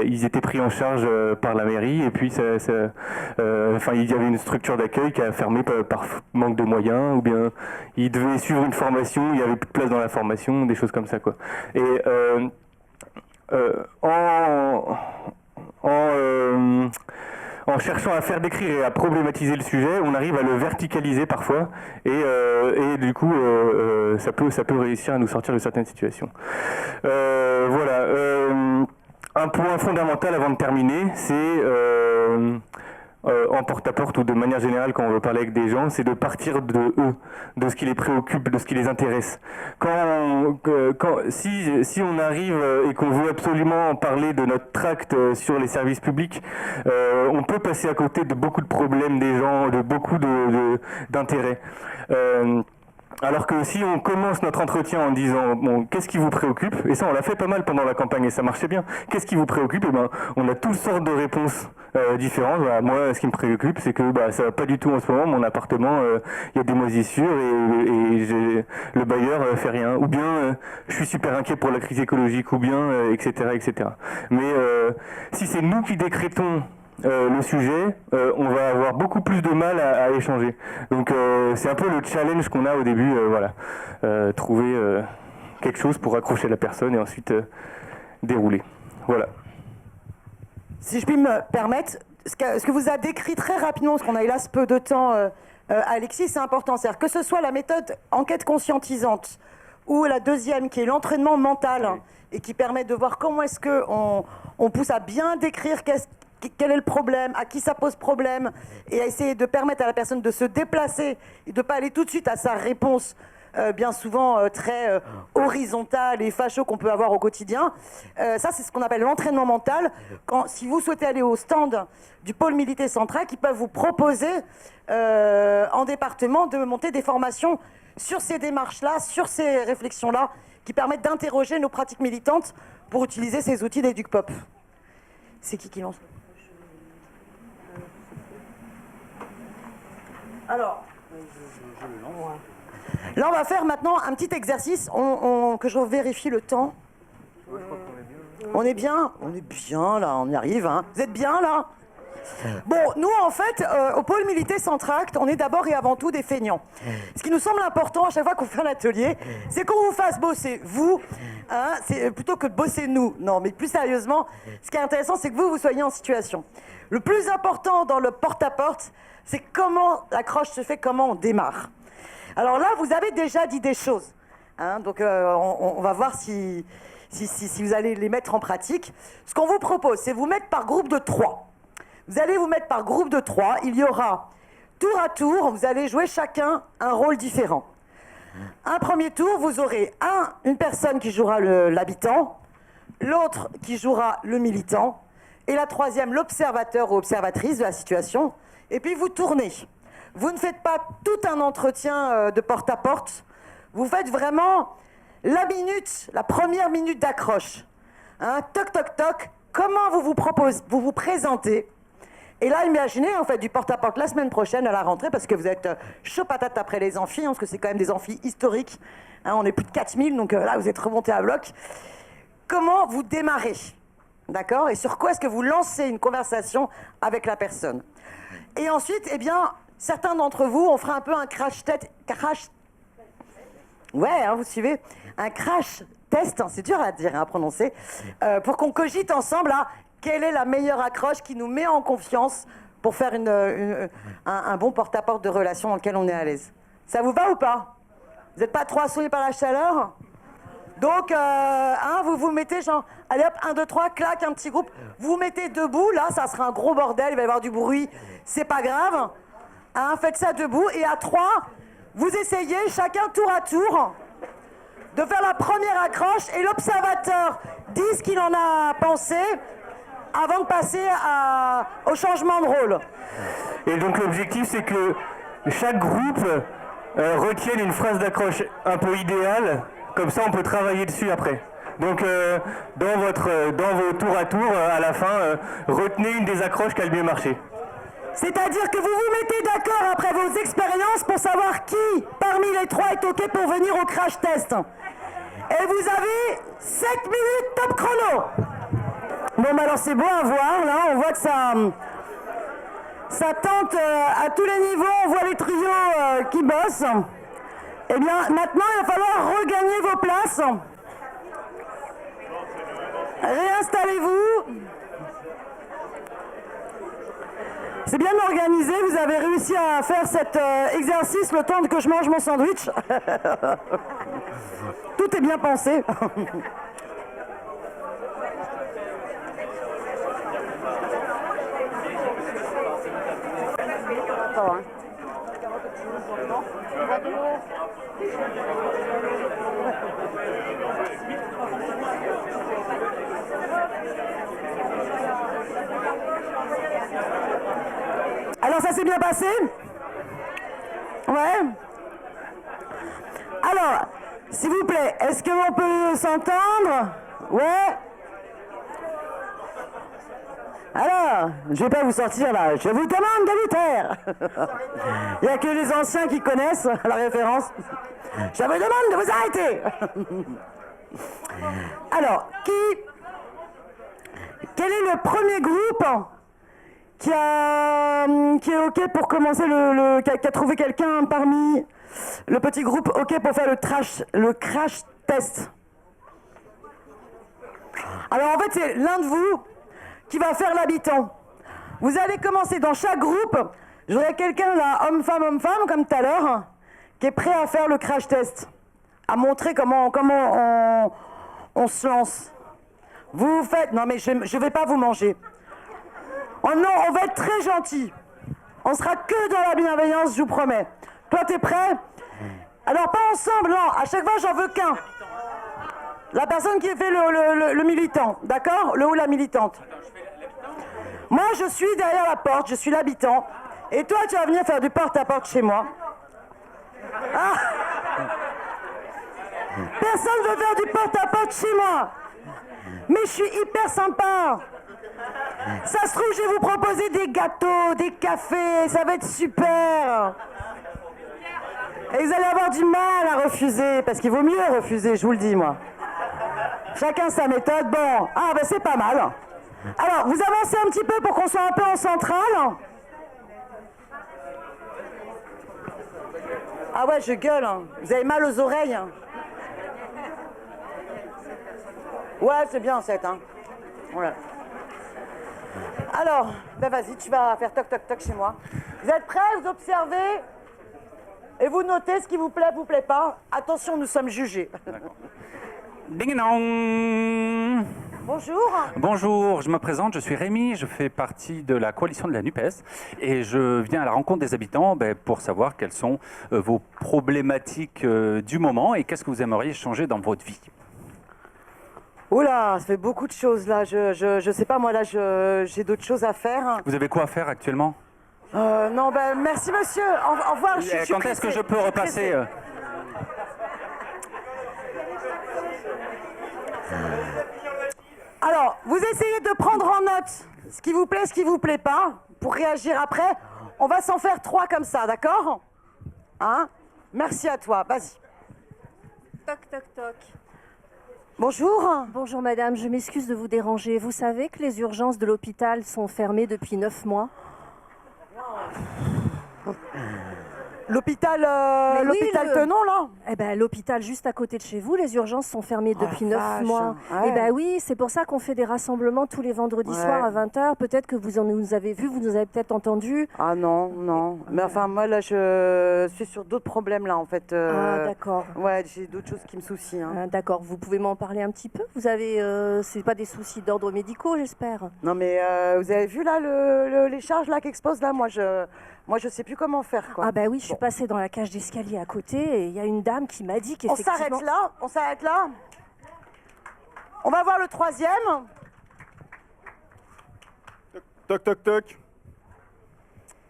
ils étaient pris en charge par la mairie et puis il y avait une structure d'accueil qui a fermé par manque de moyens ou bien ils devaient suivre une formation, il y avait plus de place dans la formation, des choses comme ça quoi. Et en cherchant à faire décrire et à problématiser le sujet, on arrive à le verticaliser parfois et du coup ça peut réussir à nous sortir de certaines situations. Un point fondamental avant de terminer, c'est en porte-à-porte ou de manière générale quand on veut parler avec des gens, c'est de partir de eux, de ce qui les préoccupe, de ce qui les intéresse. Si on arrive et qu'on veut absolument parler de notre tract sur les services publics, on peut passer à côté de beaucoup de problèmes des gens, de beaucoup d'intérêts. Alors que si on commence notre entretien en disant bon, qu'est-ce qui vous préoccupe, et ça on l'a fait pas mal pendant la campagne et ça marchait bien, qu'est-ce qui vous préoccupe, et on a toutes sortes de réponses différentes. Moi ce qui me préoccupe c'est que ça va pas du tout en ce moment, mon appartement il y a des moisissures et le bailleur fait rien, ou bien je suis super inquiet pour la crise écologique, ou bien etc. Mais si c'est nous qui décrétons le sujet, on va avoir beaucoup plus de mal à échanger. Donc c'est un peu le challenge qu'on a au début, voilà. Trouver quelque chose pour accrocher la personne et ensuite dérouler. Voilà. Si je puis me permettre, ce que vous a décrit très rapidement, parce qu'on a hélas peu de temps, Alexis, c'est important. C'est-à-dire que ce soit la méthode enquête conscientisante ou la deuxième qui est l'entraînement mental et qui permet de voir comment est-ce qu'on pousse à bien décrire quel est le problème, à qui ça pose problème, et à essayer de permettre à la personne de se déplacer et de ne pas aller tout de suite à sa réponse, bien souvent très horizontale et facho qu'on peut avoir au quotidien. Ça, c'est ce qu'on appelle l'entraînement mental. Si vous souhaitez aller au stand du pôle militaire central, ils peuvent vous proposer en département de monter des formations sur ces démarches-là, sur ces réflexions-là, qui permettent d'interroger nos pratiques militantes pour utiliser ces outils d'EducPop. C'est qui lance ? Alors, là, on va faire maintenant un petit exercice que je vérifie le temps. On est bien ? On est bien, là, on y arrive. Hein. Vous êtes bien, là ? Bon, nous, en fait, au pôle militaire Centract, on est d'abord et avant tout des feignants. Ce qui nous semble important à chaque fois qu'on fait un atelier, c'est qu'on vous fasse bosser, vous, hein, plutôt que de bosser nous. Non, mais plus sérieusement, ce qui est intéressant, c'est que vous soyez en situation. Le plus important dans le porte-à-porte, c'est comment l'accroche se fait, comment on démarre. Alors là, vous avez déjà dit des choses. Hein, donc, on va voir si vous allez les mettre en pratique. Ce qu'on vous propose, c'est vous mettre par groupe de 3. Vous allez vous mettre par groupe de 3. Il y aura tour à tour, vous allez jouer chacun un rôle différent. Un premier tour, vous aurez une personne qui jouera l'habitant, l'autre qui jouera le militant, et la troisième, l'observateur ou observatrice de la situation. Et puis vous tournez. Vous ne faites pas tout un entretien de porte-à-porte. Vous faites vraiment la première minute d'accroche. Hein, toc, toc, toc. Comment vous vous présentez. Et là, imaginez, en fait, du porte-à-porte la semaine prochaine à la rentrée, parce que vous êtes chaud patate après les amphis, hein, parce que c'est quand même des amphis historiques. Hein, on est plus de 4000, donc là, vous êtes remontés à bloc. Comment vous démarrez, d'accord ? Et sur quoi est-ce que vous lancez une conversation avec la personne ? Et ensuite, eh bien, certains d'entre vous, on fera un peu un crash test. Ouais, hein, vous suivez ? Un crash test, hein, c'est dur à dire, à prononcer, pour qu'on cogite ensemble à quelle est la meilleure accroche qui nous met en confiance pour faire un bon porte-à-porte de relation dans lequel on est à l'aise. Ça vous va ou pas ? Vous n'êtes pas trop assommés par la chaleur ? Donc, vous vous mettez genre, allez hop, 1, 2, 3, clac, un petit groupe. Vous vous mettez debout, là, ça sera un gros bordel, il va y avoir du bruit, c'est pas grave. Hein, faites ça debout, et à 3, vous essayez, chacun tour à tour, de faire la première accroche, et l'observateur dit ce qu'il en a pensé avant de passer au changement de rôle. Et donc l'objectif, c'est que chaque groupe retienne une phrase d'accroche un peu idéale. Comme ça, on peut travailler dessus après. Donc, dans vos tours à tour, à la fin, retenez une des accroches qui a le mieux marché. C'est-à-dire que vous vous mettez d'accord après vos expériences pour savoir qui, parmi les 3, est OK pour venir au crash test. Et vous avez 7 minutes top chrono. Bon, alors c'est beau à voir, là, on voit que ça tente à tous les niveaux, on voit les trios qui bossent. Eh bien, maintenant, il va falloir regagner vos places. Réinstallez-vous. C'est bien organisé, vous avez réussi à faire cet exercice le temps que je mange mon sandwich. Tout est bien pensé. Alors ça s'est bien passé ? Ouais. Alors, s'il vous plaît, est-ce qu'on peut s'entendre ? Ouais. Alors, je vais pas vous sortir là, je vous demande de vous taire. Il n'y a que les anciens qui connaissent la référence. Je vous demande de vous arrêter. Alors, quel est le premier groupe qui est OK pour commencer qui a trouvé quelqu'un parmi le petit groupe OK pour faire le crash test. Alors en fait, c'est l'un de vous qui va faire l'habitant. Vous allez commencer dans chaque groupe. Je voudrais quelqu'un là, homme-femme, comme tout à l'heure, qui est prêt à faire le crash test, à montrer comment on se lance. Vous faites... Non mais je vais pas vous manger. Oh non, on va être très gentil. On sera que dans la bienveillance, je vous promets. Toi, t'es prêt? Alors pas ensemble, non. À chaque fois, j'en veux qu'un. La personne qui fait le militant, d'accord? Le ou la militante. Moi, je suis derrière la porte, je suis l'habitant. Et toi, tu vas venir faire du porte-à-porte chez moi. Ah! Personne ne veut faire du porte-à-porte chez moi. Mais je suis hyper sympa. Ça se trouve, je vais vous proposer des gâteaux, des cafés, ça va être super. Et vous allez avoir du mal à refuser, parce qu'il vaut mieux refuser, je vous le dis, moi. Chacun sa méthode. Bon, ah ben c'est pas mal. Alors, vous avancez un petit peu pour qu'on soit un peu en centrale. Ah ouais, je gueule, hein. Vous avez mal aux oreilles, hein. Ouais, c'est bien, cette, hein. Voilà. Alors, ben vas-y, tu vas faire toc toc toc chez moi. Vous êtes prêts? Vous observez et vous notez ce qui vous plaît pas. Attention, nous sommes jugés. Ding dong. Bonjour. Bonjour, je me présente, je suis Rémi, je fais partie de la coalition de la NUPES et je viens à la rencontre des habitants pour savoir quelles sont vos problématiques du moment et qu'est-ce que vous aimeriez changer dans votre vie. Oula, ça fait beaucoup de choses là, je sais pas, moi là j'ai d'autres choses à faire. Vous avez quoi à faire actuellement? Non, ben merci monsieur, au revoir. Quand est-ce que je peux repasser Alors, vous essayez de prendre en note ce qui vous plaît pas, pour réagir après. On va s'en faire 3 comme ça, d'accord? Hein? Merci à toi, vas-y. Toc, toc, toc. Bonjour. Bonjour madame, je m'excuse de vous déranger. Vous savez que les urgences de l'hôpital sont fermées depuis 9 mois? L'hôpital Tenon, là? Eh ben, l'hôpital juste à côté de chez vous, les urgences sont fermées depuis 9 mois. Ouais. Eh ben oui, c'est pour ça qu'on fait des rassemblements tous les vendredis soirs à 20h. Peut-être que vous nous avez vus, vous nous avez peut-être entendus. Ah non. Mais enfin, moi, là, je suis sur d'autres problèmes, là, en fait. Ah, d'accord. Ouais, j'ai d'autres choses qui me soucient. Hein. Ah, d'accord, vous pouvez m'en parler un petit peu? Vous avez... c'est pas des soucis d'ordre médicaux, j'espère? Non, mais vous avez vu, là, les charges, là, qu'expose, là? Moi, je sais plus comment faire, quoi. Ah bah oui, je suis passée dans la cage d'escalier à côté et il y a une dame qui m'a dit qu'effectivement... On s'arrête là. On va voir le 3e. Toc, toc, toc.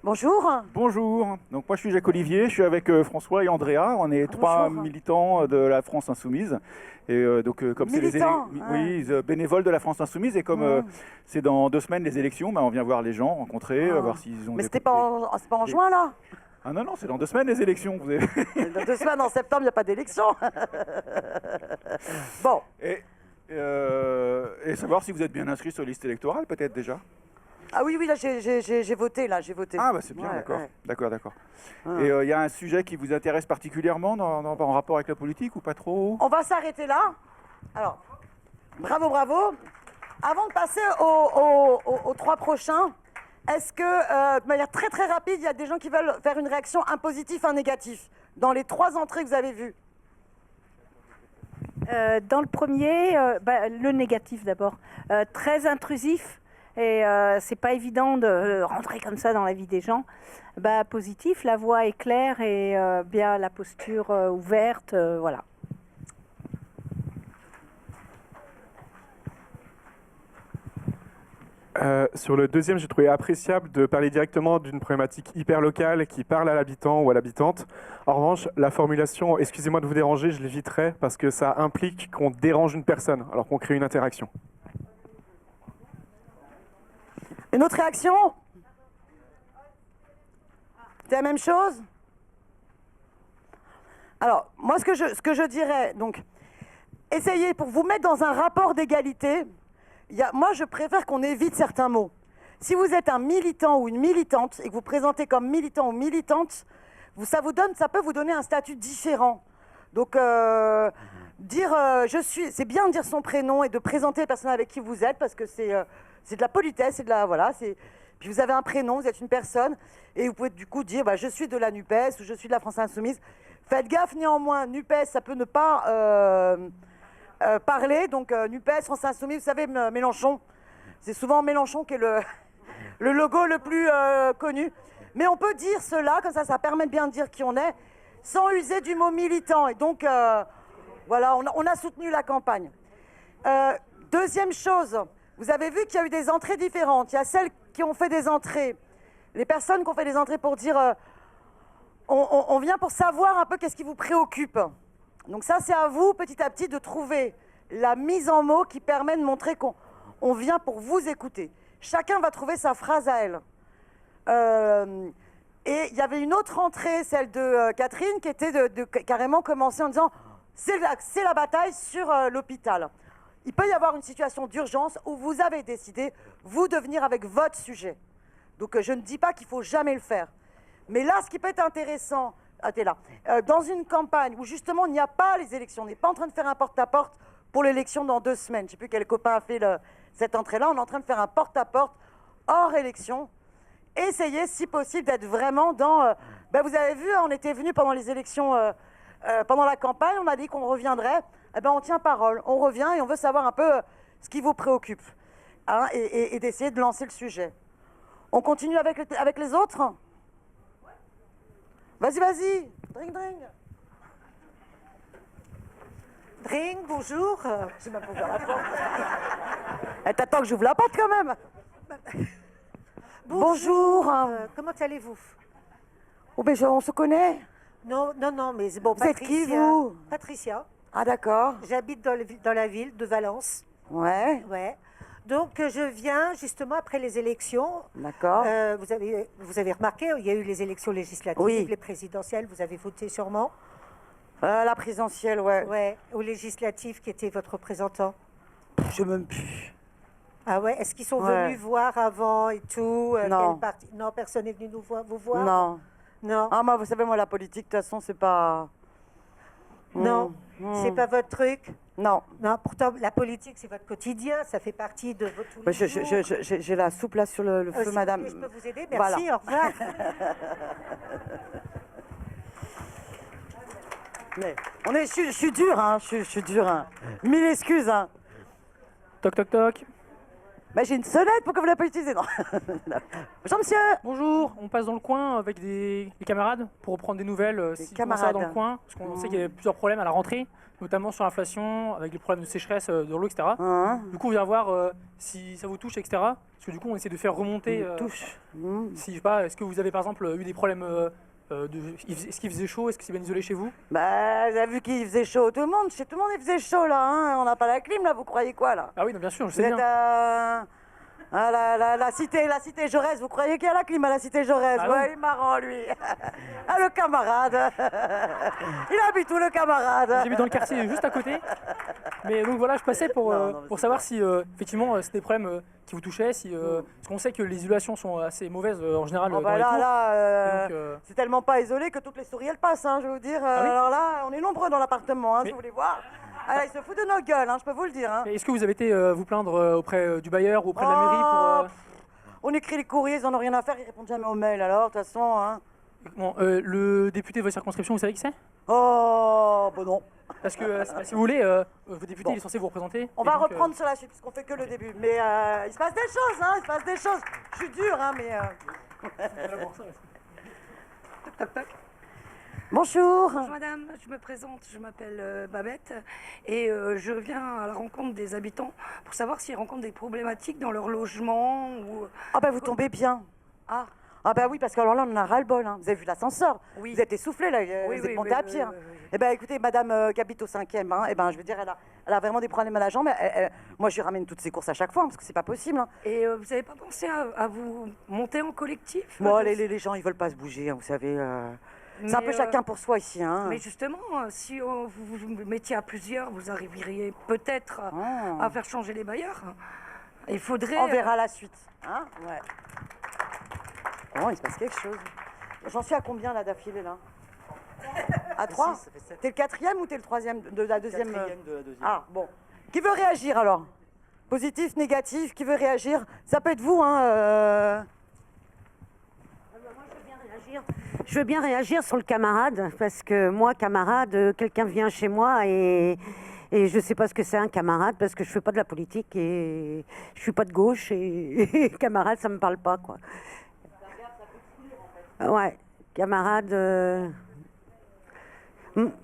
Bonjour. Bonjour. Donc moi je suis Jacques Olivier, je suis avec François et Andrea. On est 3 militants de la France Insoumise. Et comme c'est les bénévoles de la France Insoumise et comme c'est dans 2 semaines les élections, on vient voir les gens, rencontrer, voir s'ils ont. Mais c'est pas en juin là? Ah non, c'est dans 2 semaines les élections. Vous avez... Dans 2 semaines, en septembre, il n'y a pas d'élection. Bon. Et savoir si vous êtes bien inscrit sur la liste électorale peut-être déjà. Ah oui, là j'ai voté, Ah bah c'est bien, d'accord. Et il y a un sujet qui vous intéresse particulièrement en rapport avec la politique ou pas trop? On va s'arrêter là. Alors, bravo. Avant de passer aux 3 prochains, est-ce que, de manière très très rapide, il y a des gens qui veulent faire une réaction, un positif, un négatif, dans les 3 entrées que vous avez vues? Dans le premier, le négatif d'abord. Très intrusif. Et c'est pas évident de rentrer comme ça dans la vie des gens. Positif, la voix est claire et bien la posture ouverte, voilà. Sur le deuxième, j'ai trouvé appréciable de parler directement d'une problématique hyper locale qui parle à l'habitant ou à l'habitante. En revanche, la formulation « excusez-moi de vous déranger », je l'éviterai parce que ça implique qu'on dérange une personne alors qu'on crée une interaction. Une autre réaction? C'est la même chose? Alors, moi, ce que je dirais, donc, essayez pour vous mettre dans un rapport d'égalité. Moi, je préfère qu'on évite certains mots. Si vous êtes un militant ou une militante et que vous présentez comme militant ou militante, ça peut vous donner un statut différent. Donc, c'est bien de dire son prénom et de présenter les personnes avec qui vous êtes, parce que c'est de la politesse, c'est de la voilà. Puis vous avez un prénom, vous êtes une personne, et vous pouvez du coup dire je suis de la NUPES ou je suis de la France Insoumise. Faites gaffe néanmoins, NUPES, ça peut ne pas parler. Donc NUPES, France Insoumise, vous savez, Mélenchon, c'est souvent Mélenchon qui est le logo le plus connu. Mais on peut dire cela, comme ça permet de bien dire qui on est, sans user du mot militant. Et donc, voilà, on a soutenu la campagne. Deuxième chose, vous avez vu qu'il y a eu des entrées différentes. Il y a celles qui ont fait des entrées, les personnes qui ont fait des entrées pour dire on vient pour savoir un peu qu'est-ce qui vous préoccupe. Donc ça, c'est à vous, petit à petit, de trouver la mise en mots qui permet de montrer qu'on vient pour vous écouter. Chacun va trouver sa phrase à elle. Et il y avait une autre entrée, celle de Catherine, qui était de carrément commencer en disant c'est la bataille sur l'hôpital. Il peut y avoir une situation d'urgence où vous avez décidé, vous, de venir avec votre sujet. Donc je ne dis pas qu'il ne faut jamais le faire. Mais là, ce qui peut être intéressant, t'es là, dans une campagne où justement il n'y a pas les élections, on n'est pas en train de faire un porte-à-porte pour l'élection dans 2 semaines. Je ne sais plus quel copain a fait cette entrée-là. On est en train de faire un porte-à-porte hors élection. Essayez, si possible, d'être vraiment dans... vous avez vu, on était venu pendant les élections, pendant la campagne, on a dit qu'on reviendrait. On tient parole, on revient et on veut savoir un peu ce qui vous préoccupe. Hein, et d'essayer de lancer le sujet. On continue avec les autres ? Vas-y. Drink. Drink, bonjour. J'ai même pas ouvert la porte. T'attends que j'ouvre la porte quand même. Bonjour. Comment allez-vous? Oh, on se connaît? Non, mais bon, vous êtes qui, vous? Patricia. Ah, d'accord. J'habite dans la ville de Valence. Ouais. Donc, je viens justement après les élections. D'accord. Vous avez remarqué, il y a eu les élections législatives, les présidentielles, vous avez voté sûrement. La présidentielle, ouais. Ouais. Aux législatives, qui était votre représentant? Je sais même plus. Ah ouais, est-ce qu'ils sont venus voir avant et tout? Non. Non, personne n'est venu vous voir? Non. Ah, vous savez, moi, la politique, de toute façon, c'est pas... Non, c'est pas votre truc? Non. Non, pourtant, la politique, c'est votre quotidien, ça fait partie de votre tous les jours. J'ai la soupe là sur le feu, madame. Je peux vous aider? Merci, au revoir. Mais je suis dur, hein, je suis dur, hein. 1000 excuses, hein. Toc, toc, toc. J'ai une sonnette pour que vous la utilisez. Non. Bonjour, monsieur. Bonjour, on passe dans le coin avec les camarades pour reprendre des nouvelles. Si ça dans le coin, parce qu'on sait qu'il y a plusieurs problèmes à la rentrée, notamment sur l'inflation, avec les problèmes de sécheresse de l'eau, etc. Du coup, on vient voir si ça vous touche, etc. Parce que du coup, on essaie de faire remonter. Touche. Si, je sais pas, est-ce que vous avez par exemple eu des problèmes est-ce qu'il faisait chaud? Est-ce que c'est bien isolé chez vous? Vous avez vu qu'il faisait chaud. Chez tout le monde, il faisait chaud là. Hein. On n'a pas la clim là, vous croyez quoi là? Ah oui, non, bien sûr, je sais bien. La cité Jaurès, vous croyez qu'il y a la clim à la cité Jaurès? Ouais, il est marrant lui. Ah, le camarade. Il habite où, le camarade? J'habite dans le quartier juste à côté. Mais donc voilà, je passais pour savoir si effectivement c'était des problèmes qui vous touchaient, parce qu'on sait que les isolations sont assez mauvaises en général dans les tours. C'est tellement pas isolé que toutes les souris elles passent, hein, je vais vous dire. Alors là, on est nombreux dans l'appartement, hein, si vous voulez voir. Ils se foutent de nos gueules, hein, je peux vous le dire. Hein. Est-ce que vous avez été vous plaindre auprès du bailleur ou auprès de la mairie pour... On écrit les courriers, ils n'en ont rien à faire, ils répondent jamais aux mails, alors, de toute façon. Hein. Bon, le député de votre circonscription, vous savez qui c'est? Oh, non. Parce que, si vous voulez, vos députés, il est censé vous représenter. On va reprendre sur la suite, puisqu'on fait que le début. Mais il se passe des choses, hein, il se passe des choses. Je suis dur, hein, mais... Toc, toc. Bonjour. Bonjour madame, je me présente, je m'appelle Babette et je viens à la rencontre des habitants pour savoir s'ils rencontrent des problématiques dans leur logement ou... Ah vous tombez bien. Ah oui, parce que alors là on en a ras-le-bol, hein. Vous avez vu l'ascenseur, vous êtes essoufflé là, vous êtes monté à pied. Écoutez, madame qui habite au 5e, hein, je veux dire, elle a vraiment des problèmes à la jambe. Moi je lui ramène toutes ses courses à chaque fois, hein, parce que c'est pas possible. Hein. Et vous n'avez pas pensé à vous monter en collectif? Bon, les gens ils veulent pas se bouger, hein, vous savez. C'est un peu chacun pour soi ici. Hein. Mais justement, si vous vous mettiez à plusieurs, vous arriveriez peut-être à faire changer les bailleurs. Il faudrait... On verra la suite. Hein, ouais. Oh, il se passe quelque chose. J'en suis à combien là d'affilée là? À 3? T'es le 4e ou t'es le 3e de la deuxième? 4e de la deuxième. Ah, bon. Qui veut réagir alors? Positif, négatif, qui veut réagir? Ça peut être vous, hein. Je veux bien réagir sur le camarade, parce que moi, camarade, quelqu'un vient chez moi et je ne sais pas ce que c'est un camarade, parce que je ne fais pas de la politique et je ne suis pas de gauche et camarade, ça ne me parle pas, quoi. Ouais, camarade...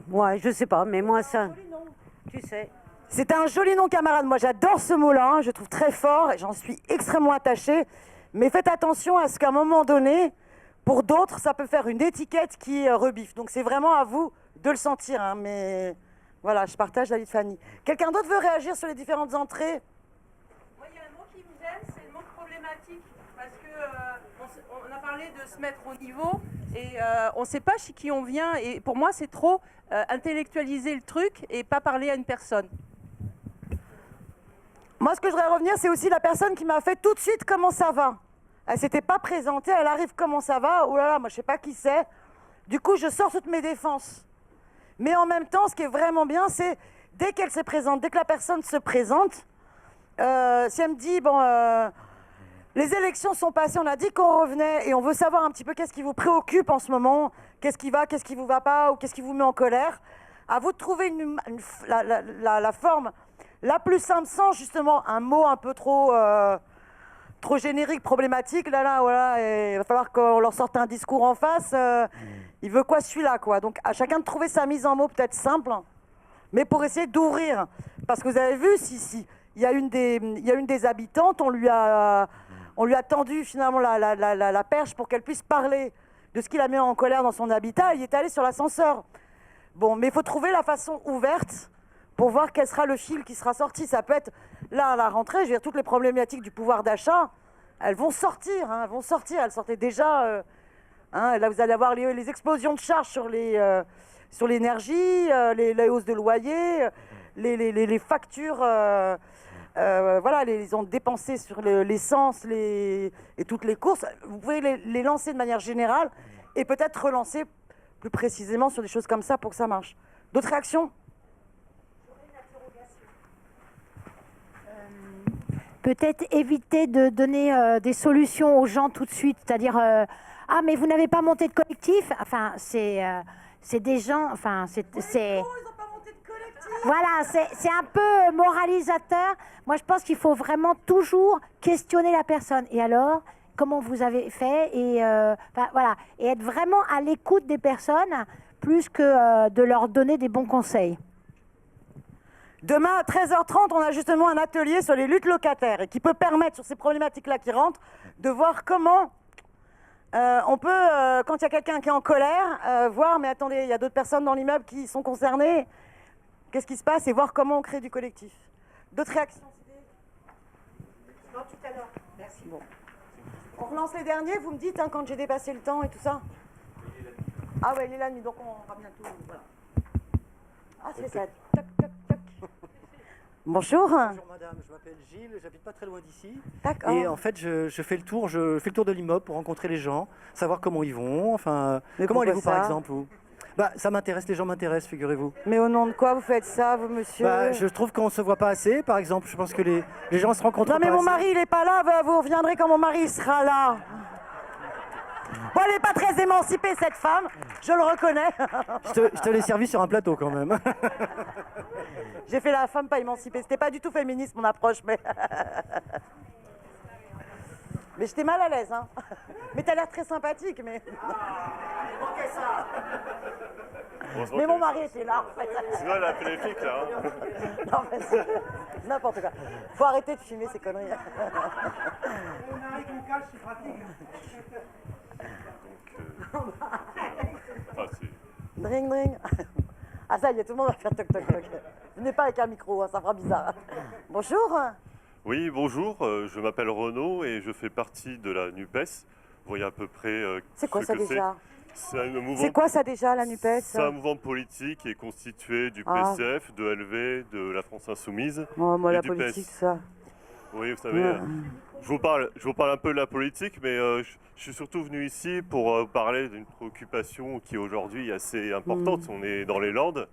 Ouais, je sais pas, mais moi, ça... Tu sais... C'est un joli nom, camarade. Moi, j'adore ce mot-là, hein. Je le trouve très fort et j'en suis extrêmement attachée. Mais faites attention à ce qu'à un moment donné, pour d'autres, ça peut faire une étiquette qui rebiffe. Donc, c'est vraiment à vous de le sentir. Hein. Mais voilà, je partage l'avis de Fanny. Quelqu'un d'autre veut réagir sur les différentes entrées? Moi, il y a un mot qui me gêne, c'est le mot problématique. Parce que on a parlé de se mettre au niveau et on ne sait pas chez qui on vient. Et pour moi, c'est trop intellectualiser le truc et pas parler à une personne. Moi, ce que je voudrais revenir, c'est aussi la personne qui m'a fait tout de suite comment ça va. Elle s'était pas présentée, elle arrive comment ça va. Oh là là, moi je sais pas qui c'est. Du coup, je sors toutes mes défenses. Mais en même temps, ce qui est vraiment bien, c'est dès qu'elle se présente, dès que la personne se présente, si elle me dit, bon, les élections sont passées, on a dit qu'on revenait et on veut savoir un petit peu qu'est-ce qui vous préoccupe en ce moment, qu'est-ce qui va, qu'est-ce qui vous va pas ou qu'est-ce qui vous met en colère. À vous de trouver la forme la plus simple, sans justement un mot un peu trop générique, problématique. Là, voilà, et il va falloir qu'on leur sorte un discours en face. Il veut quoi celui-là, quoi. Donc à chacun de trouver sa mise en mots peut-être simple, mais pour essayer d'ouvrir. Parce que vous avez vu, si il y a une des habitantes, on lui a tendu finalement la perche pour qu'elle puisse parler de ce qui la met en colère dans son habitat. Il est allé sur l'ascenseur. Bon, mais il faut trouver la façon ouverte pour voir quel sera le fil qui sera sorti. Ça peut être, là, à la rentrée, je veux dire, toutes les problématiques du pouvoir d'achat, elles vont sortir, hein, elles sortaient déjà. Là, vous allez avoir les explosions de charges sur l'énergie, les hausses de loyer, les factures, voilà, ils ont dépensé sur l'essence et toutes les courses. Vous pouvez les lancer de manière générale et peut-être relancer plus précisément sur des choses comme ça pour que ça marche. D'autres réactions ? Peut-être éviter de donner des solutions aux gens tout de suite, c'est-à-dire ah mais vous n'avez pas monté de collectif, enfin c'est des gens, enfin c'est voilà, c'est un peu moralisateur. Moi je pense qu'il faut vraiment toujours questionner la personne. Et alors comment vous avez fait et voilà, et être vraiment à l'écoute des personnes plus que de leur donner des bons conseils. Demain à 13h30, on a justement un atelier sur les luttes locataires et qui peut permettre, sur ces problématiques-là qui rentrent, de voir comment on peut, quand il y a quelqu'un qui est en colère, voir, mais attendez, il y a d'autres personnes dans l'immeuble qui sont concernées, qu'est-ce qui se passe et voir comment on crée du collectif. D'autres réactions? Non, tout à l'heure. Merci. Bon. On relance les derniers, vous me dites quand j'ai dépassé le temps et tout ça. Ah ouais, il est la nuit, donc on va bientôt. Voilà. Ah, c'est ça. Toc, toc, toc. Bonjour. Bonjour madame, je m'appelle Gilles, j'habite pas très loin d'ici. D'accord. Et en fait, je fais le tour de l'immeuble pour rencontrer les gens, savoir comment ils vont, enfin... Mais comment allez-vous ça par exemple vous? Bah, ça m'intéresse, les gens m'intéressent, figurez-vous. Mais au nom de quoi vous faites ça, vous, monsieur? Bah, je trouve qu'on se voit pas assez, par exemple. Je pense que les gens se rencontrent pas assez. Non, mais mon mari, il est pas là. Vous reviendrez quand mon mari sera là. Bon, elle n'est pas très émancipée, cette femme. Je le reconnais. Je te l'ai servi sur un plateau, quand même. J'ai fait la femme pas émancipée. C'était pas du tout féministe, mon approche, mais... Mais j'étais mal à l'aise, hein. Mais t'as l'air très sympathique, mais... Il manquait ça. Mais mon mari était là, en fait. Sinon, elle a fait les flics, là. Hein. Non, mais c'est n'importe quoi. Faut arrêter de fumer ces conneries. Dring, dring. Ah, ça y est, tout le monde va faire toc, toc, toc. Venez pas avec un micro, hein, ça fera bizarre. Bonjour. Oui, bonjour, je m'appelle Renaud et je fais partie de la NUPES. Vous voyez à peu près c'est quoi ça déjà? C'est quoi ça déjà, la NUPES? C'est un mouvement politique qui est constitué du PCF, de LV, de la France Insoumise. Oh, moi, et la du politique, PS. ça. Oui, vous savez, je vous parle un peu de la politique, mais je suis surtout venu ici pour parler d'une préoccupation qui aujourd'hui est assez importante. On est dans les Landes.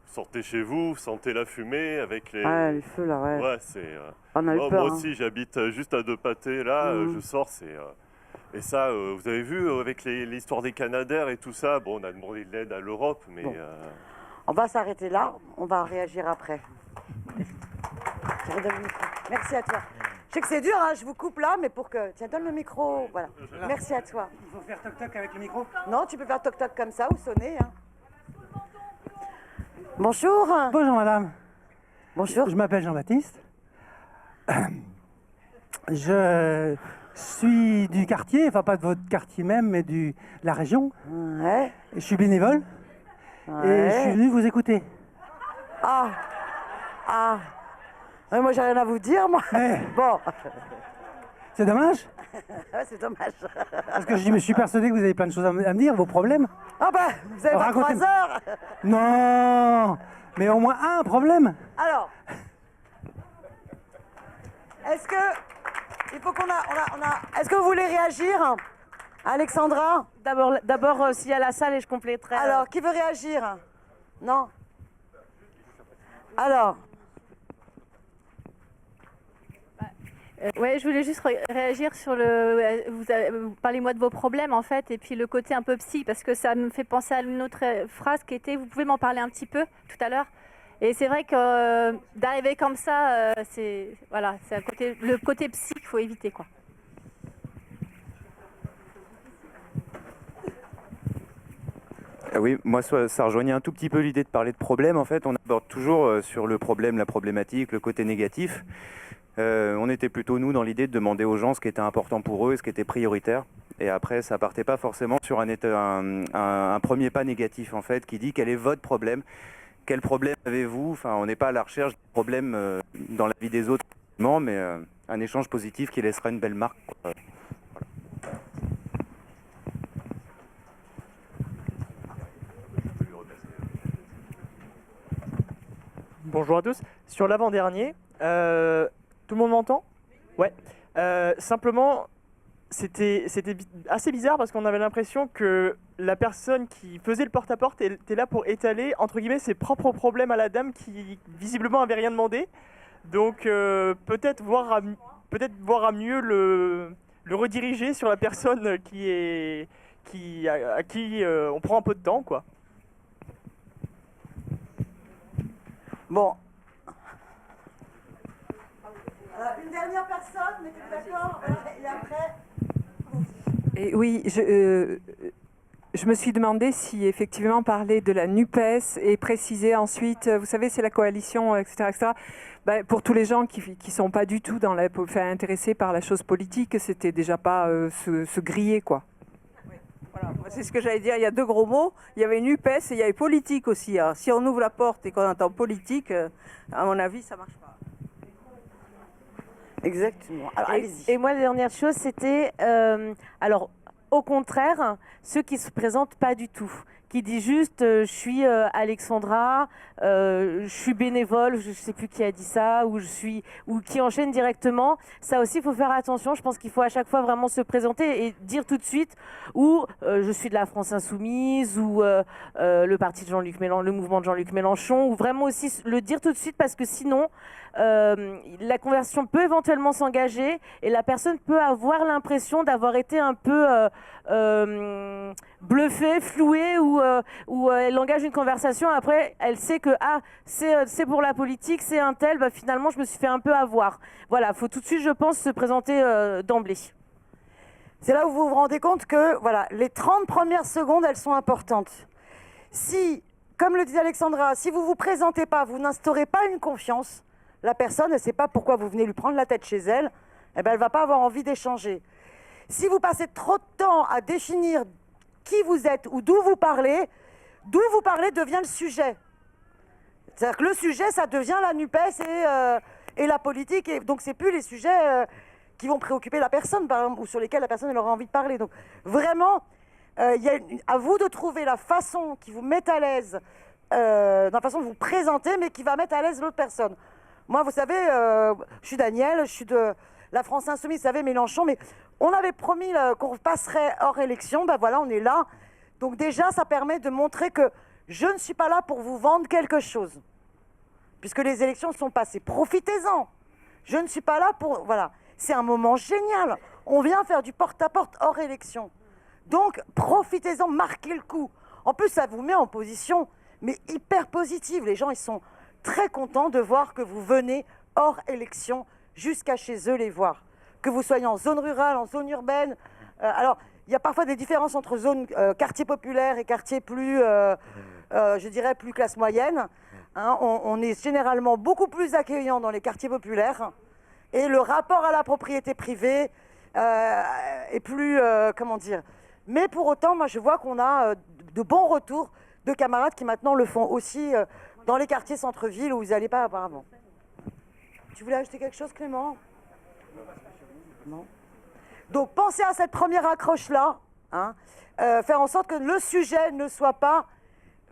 Sortez chez vous, sentez la fumée avec les... Ah, les feux là, ouais. Ouais, c'est... On a eu moi, peur. moi aussi, j'habite juste à 2 pâtés, là, je sors, c'est... Et ça, vous avez vu, avec l'histoire des Canadaires et tout ça, bon, on a demandé de l'aide à l'Europe, mais... Bon. On va s'arrêter là, on va réagir après. Je redonne le micro. Merci à toi. Je sais que c'est dur, hein, je vous coupe là, mais pour que... Tiens, donne le micro, voilà. Merci à toi. Il faut faire toc-toc avec le micro? Non, tu peux faire toc-toc comme ça ou sonner. Hein. Bonjour. Bonjour madame. Bonjour. Je m'appelle Jean-Baptiste. Je suis du quartier, enfin pas de votre quartier même, mais de la région. Ouais. Je suis bénévole. Ouais. Et je suis venu vous écouter. Ah. Ah. Ouais, moi j'ai rien à vous dire, moi. Bon. C'est dommage. Ouais, c'est dommage. Parce que je me suis persuadé que vous avez plein de choses à me dire, vos problèmes. Ah bah, vous avez pas 3 heures. Non, mais au moins un problème. Alors, est-ce que il faut qu'on est-ce que vous voulez réagir, Alexandra? D'abord, s'il y a la salle et je compléterai. Alors, qui veut réagir? Non. Alors. Ouais, je voulais juste réagir sur parlez-moi de vos problèmes en fait, et puis le côté un peu psy, parce que ça me fait penser à une autre phrase qui était, vous pouvez m'en parler un petit peu tout à l'heure. Et c'est vrai que d'arriver comme ça, c'est le côté psy qu'il faut éviter, quoi. Oui, moi ça rejoignait un tout petit peu l'idée de parler de problème. En fait, on aborde toujours sur le problème, la problématique, le côté négatif. On était plutôt, nous, dans l'idée de demander aux gens ce qui était important pour eux et ce qui était prioritaire. Et après, ça partait pas forcément sur un premier pas négatif, en fait, qui dit quel est votre problème, quel problème avez-vous. Enfin, on n'est pas à la recherche de problèmes dans la vie des autres, mais un échange positif qui laissera une belle marque, quoi. Bonjour à tous. Sur l'avant-dernier, tout le monde m'entend? Ouais. Simplement, c'était assez bizarre parce qu'on avait l'impression que la personne qui faisait le porte-à-porte était là pour étaler, entre guillemets, ses propres problèmes à la dame qui visiblement avait rien demandé. Donc peut-être voir à mieux le rediriger sur la personne à qui on prend un peu de temps, quoi. Bon. Une dernière personne, mettez-vous d'accord, et après... Et oui, je me suis demandé si effectivement parler de la NUPES et préciser ensuite, vous savez, c'est la coalition, etc., etc. Ben, pour tous les gens qui ne sont pas du tout intéressés par la chose politique, c'était déjà pas se griller, quoi. Voilà, c'est ce que j'allais dire, il y a 2 gros mots, il y avait NUPES et il y avait politique aussi. Alors, si on ouvre la porte et qu'on entend politique, à mon avis, ça ne marche pas. Exactement. Alors, et moi, la dernière chose, c'était, alors, au contraire, ceux qui ne se présentent pas du tout, qui disent juste je suis Alexandra, je suis bénévole, je ne sais plus qui a dit ça, ou qui enchaîne directement. Ça aussi, il faut faire attention. Je pense qu'il faut à chaque fois vraiment se présenter et dire tout de suite ou je suis de la France Insoumise, ou le parti de Jean-Luc Mélenchon, le mouvement de Jean-Luc Mélenchon, ou vraiment aussi le dire tout de suite, parce que sinon la conversation peut éventuellement s'engager et la personne peut avoir l'impression d'avoir été un peu bluffée, flouée, ou elle engage une conversation, après elle sait que c'est pour la politique, c'est un tel, bah, finalement je me suis fait un peu avoir. Voilà, il faut tout de suite, je pense, se présenter d'emblée. C'est là où vous vous rendez compte que voilà, les 30 premières secondes, elles sont importantes. Si, comme le dit Alexandra, si vous ne vous présentez pas, vous n'instaurez pas une confiance, la personne, elle ne sait pas pourquoi vous venez lui prendre la tête chez elle, eh ben, elle ne va pas avoir envie d'échanger. Si vous passez trop de temps à définir qui vous êtes ou d'où vous parlez devient le sujet. C'est-à-dire que le sujet, ça devient la NUPES et la politique, et donc ce n'est plus les sujets qui vont préoccuper la personne, par exemple, ou sur lesquels la personne elle aura envie de parler. Donc vraiment, à vous de trouver la façon qui vous met à l'aise, dans la façon de vous présenter, mais qui va mettre à l'aise l'autre personne. Moi, vous savez, je suis Daniel, je suis de la France Insoumise, vous savez, Mélenchon, mais on avait promis qu'on passerait hors élection, ben voilà, on est là. Donc déjà, ça permet de montrer que je ne suis pas là pour vous vendre quelque chose, puisque les élections sont passées. Profitez-en. Je ne suis pas là pour... Voilà, c'est un moment génial. On vient faire du porte-à-porte hors élection. Donc, profitez-en, marquez le coup. En plus, ça vous met en position, mais hyper positive. Les gens, ils sont très contents de voir que vous venez hors élection jusqu'à chez eux les voir. Que vous soyez en zone rurale, en zone urbaine. Alors, il y a parfois des différences entre zones quartiers populaires et quartiers plus, je dirais, plus classe moyenne. Hein, on est généralement beaucoup plus accueillant dans les quartiers populaires. Et le rapport à la propriété privée est plus, comment dire... Mais pour autant, moi, je vois qu'on a de bons retours de camarades qui maintenant le font aussi dans les quartiers centre-ville où ils n'allaient pas auparavant. Tu voulais ajouter quelque chose, Clément? Non. Donc, pensez à cette première accroche-là. Hein, faire en sorte que le sujet ne soit pas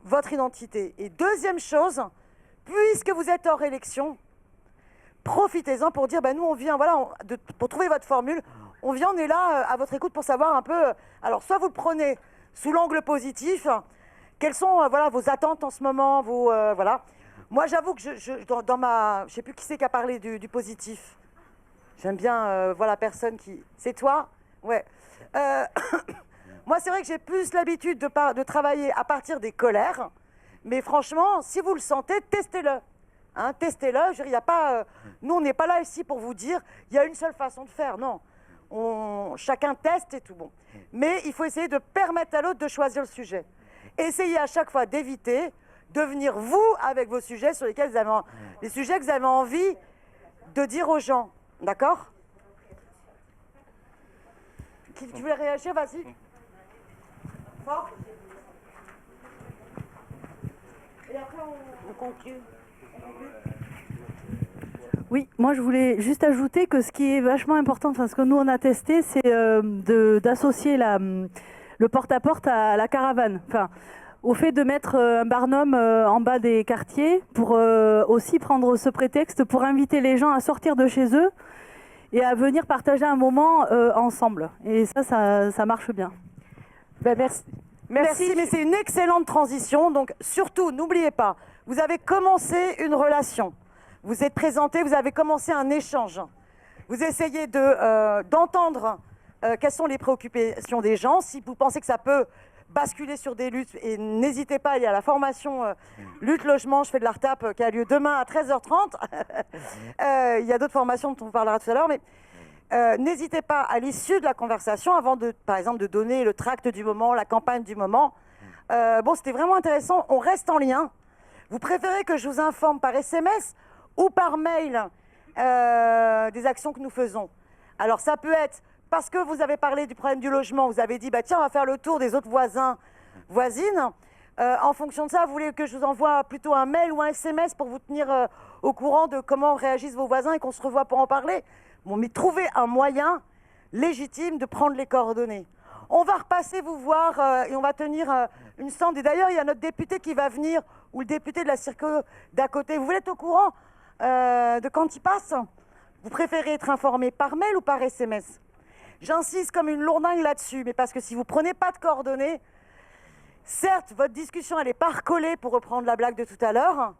votre identité. Et deuxième chose, puisque vous êtes hors élection, profitez-en pour dire, ben nous, on vient, voilà, pour trouver votre formule. On vient, on est là à votre écoute pour savoir un peu... Alors, soit vous le prenez sous l'angle positif, quelles sont voilà, vos attentes en ce moment, voilà. Moi, j'avoue que dans ma... Je ne sais plus qui c'est qui a parlé du positif. J'aime bien voilà, personne qui... C'est toi? Ouais. Moi, c'est vrai que j'ai plus l'habitude de travailler à partir des colères. Mais franchement, si vous le sentez, testez-le. Hein, testez-le. Je veux dire, y a pas, nous, on n'est pas là ici pour vous dire il y a une seule façon de faire. Non. Chacun teste et tout bon. Mais il faut essayer de permettre à l'autre de choisir le sujet. Essayez à chaque fois d'éviter de venir vous avec vos sujets sur lesquels vous avez les sujets que vous avez envie de dire aux gens. D'accord? Tu voulais réagir? Vas-y. Fort. Et après on conclut. Oui, moi je voulais juste ajouter que ce qui est vachement important, enfin ce que nous on a testé, c'est d'associer le porte-à-porte à la caravane. Enfin, au fait de mettre un barnum en bas des quartiers pour aussi prendre ce prétexte pour inviter les gens à sortir de chez eux et à venir partager un moment ensemble. Et ça marche bien. Ben merci. Merci, mais c'est une excellente transition. Donc surtout, n'oubliez pas, vous avez commencé une relation. Vous êtes présenté, vous avez commencé un échange. Vous essayez d'entendre quelles sont les préoccupations des gens. Si vous pensez que ça peut basculer sur des luttes, et n'hésitez pas à aller à la formation Lutte Logement, je fais de la RTAP, qui a lieu demain à 13h30. Il y a d'autres formations dont on parlera tout à l'heure, mais n'hésitez pas à l'issue de la conversation, avant par exemple de donner le tract du moment, la campagne du moment. Bon, c'était vraiment intéressant, on reste en lien. Vous préférez que je vous informe par SMS ou par mail des actions que nous faisons? Alors ça peut être parce que vous avez parlé du problème du logement, vous avez dit bah tiens, on va faire le tour des autres voisins, voisines. En fonction de ça, vous voulez que je vous envoie plutôt un mail ou un SMS pour vous tenir au courant de comment réagissent vos voisins et qu'on se revoie pour en parler? Bon, mais trouvez un moyen légitime de prendre les coordonnées. On va repasser vous voir et on va tenir une stand. Et d'ailleurs, il y a notre député qui va venir, ou le député de la Circo d'à côté. Vous voulez être au courant de quand il passe? Vous préférez être informé par mail ou par SMS? J'insiste comme une lourdingue là-dessus, mais parce que si vous ne prenez pas de coordonnées, certes, votre discussion, elle n'est pas recollée, pour reprendre la blague de tout à l'heure,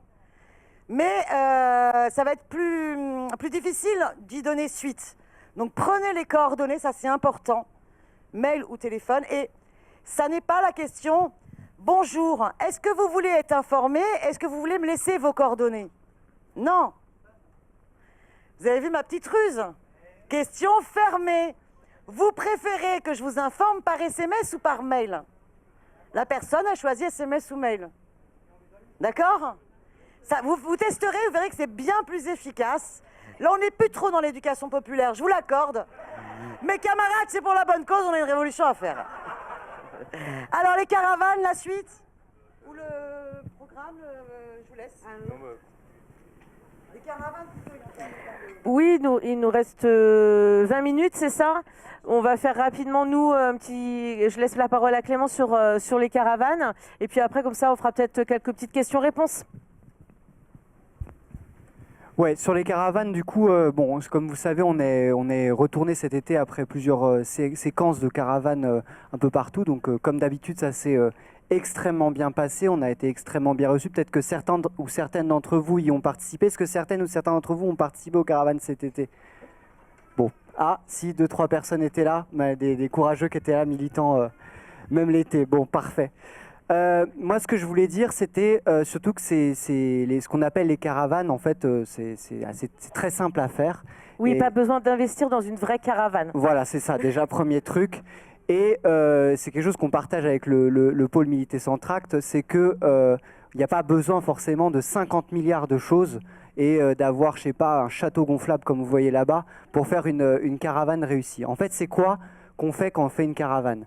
mais ça va être plus difficile d'y donner suite. Donc prenez les coordonnées, ça c'est important, mail ou téléphone, et ça n'est pas la question « Bonjour, est-ce que vous voulez être informé? Est-ce que vous voulez me laisser vos coordonnées ?» Non. Vous avez vu ma petite ruse? Question fermée. Vous préférez que je vous informe par SMS ou par mail? La personne a choisi SMS ou mail. D'accord? Vous testerez, vous verrez que c'est bien plus efficace. Là, on n'est plus trop dans l'éducation populaire, je vous l'accorde. Mes camarades, c'est pour la bonne cause, on a une révolution à faire. Alors, les caravanes, la suite? Ou le programme, je vous laisse. Les caravanes, Oui, il nous reste 20 minutes, c'est ça? On va faire rapidement, nous, je laisse la parole à Clément sur les caravanes. Et puis après, comme ça, on fera peut-être quelques petites questions-réponses. Ouais, sur les caravanes, du coup, bon, comme vous savez, on est retourné cet été après plusieurs séquences de caravanes un peu partout. Donc, comme d'habitude, ça s'est extrêmement bien passé. On a été extrêmement bien reçus. Peut-être que certains ou certaines d'entre vous y ont participé. Est-ce que certaines ou certains d'entre vous ont participé aux caravanes cet été? Bon, si 2-3 personnes étaient là, des courageux qui étaient là, militants, même l'été. Bon, parfait. Moi, ce que je voulais dire, c'était surtout que ce qu'on appelle les caravanes, en fait, c'est très simple à faire. Oui, Et pas besoin d'investir dans une vraie caravane. voilà, c'est ça, déjà, premier truc. Et c'est quelque chose qu'on partage avec le pôle Milité Centracte, c'est qu'il n'y a pas besoin forcément de 50 milliards de choses et d'avoir, je sais pas, un château gonflable comme vous voyez là-bas pour faire une caravane réussie. En fait, c'est quoi qu'on fait quand on fait une caravane?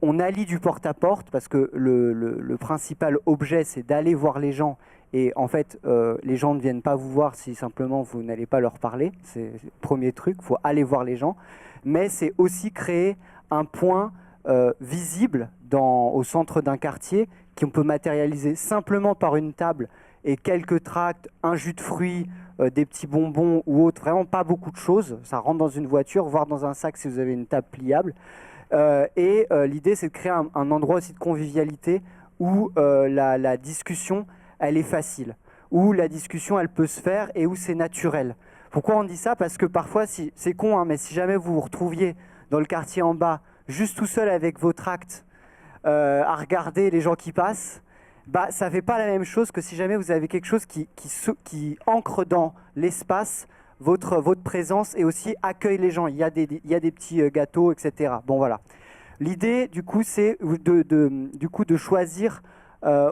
On allie du porte-à-porte parce que le principal objet, c'est d'aller voir les gens. Et en fait, les gens ne viennent pas vous voir si simplement vous n'allez pas leur parler. C'est le premier truc, il faut aller voir les gens. Mais c'est aussi créer un point visible au centre d'un quartier qu'on peut matérialiser simplement par une table et quelques tracts, un jus de fruits, des petits bonbons ou autre. Vraiment pas beaucoup de choses. Ça rentre dans une voiture, voire dans un sac si vous avez une table pliable. L'idée, c'est de créer un endroit aussi de convivialité où la discussion, elle est facile, où la discussion, elle peut se faire et où c'est naturel. Pourquoi on dit ça? Parce que parfois, c'est con, hein, mais si jamais vous vous retrouviez dans le quartier en bas, juste tout seul avec vos tracts, à regarder les gens qui passent, ça ne fait pas la même chose que si jamais vous avez quelque chose qui ancre dans l'espace votre présence et aussi accueille les gens. Il y a des petits gâteaux, etc. Bon, voilà. L'idée, du coup, c'est de choisir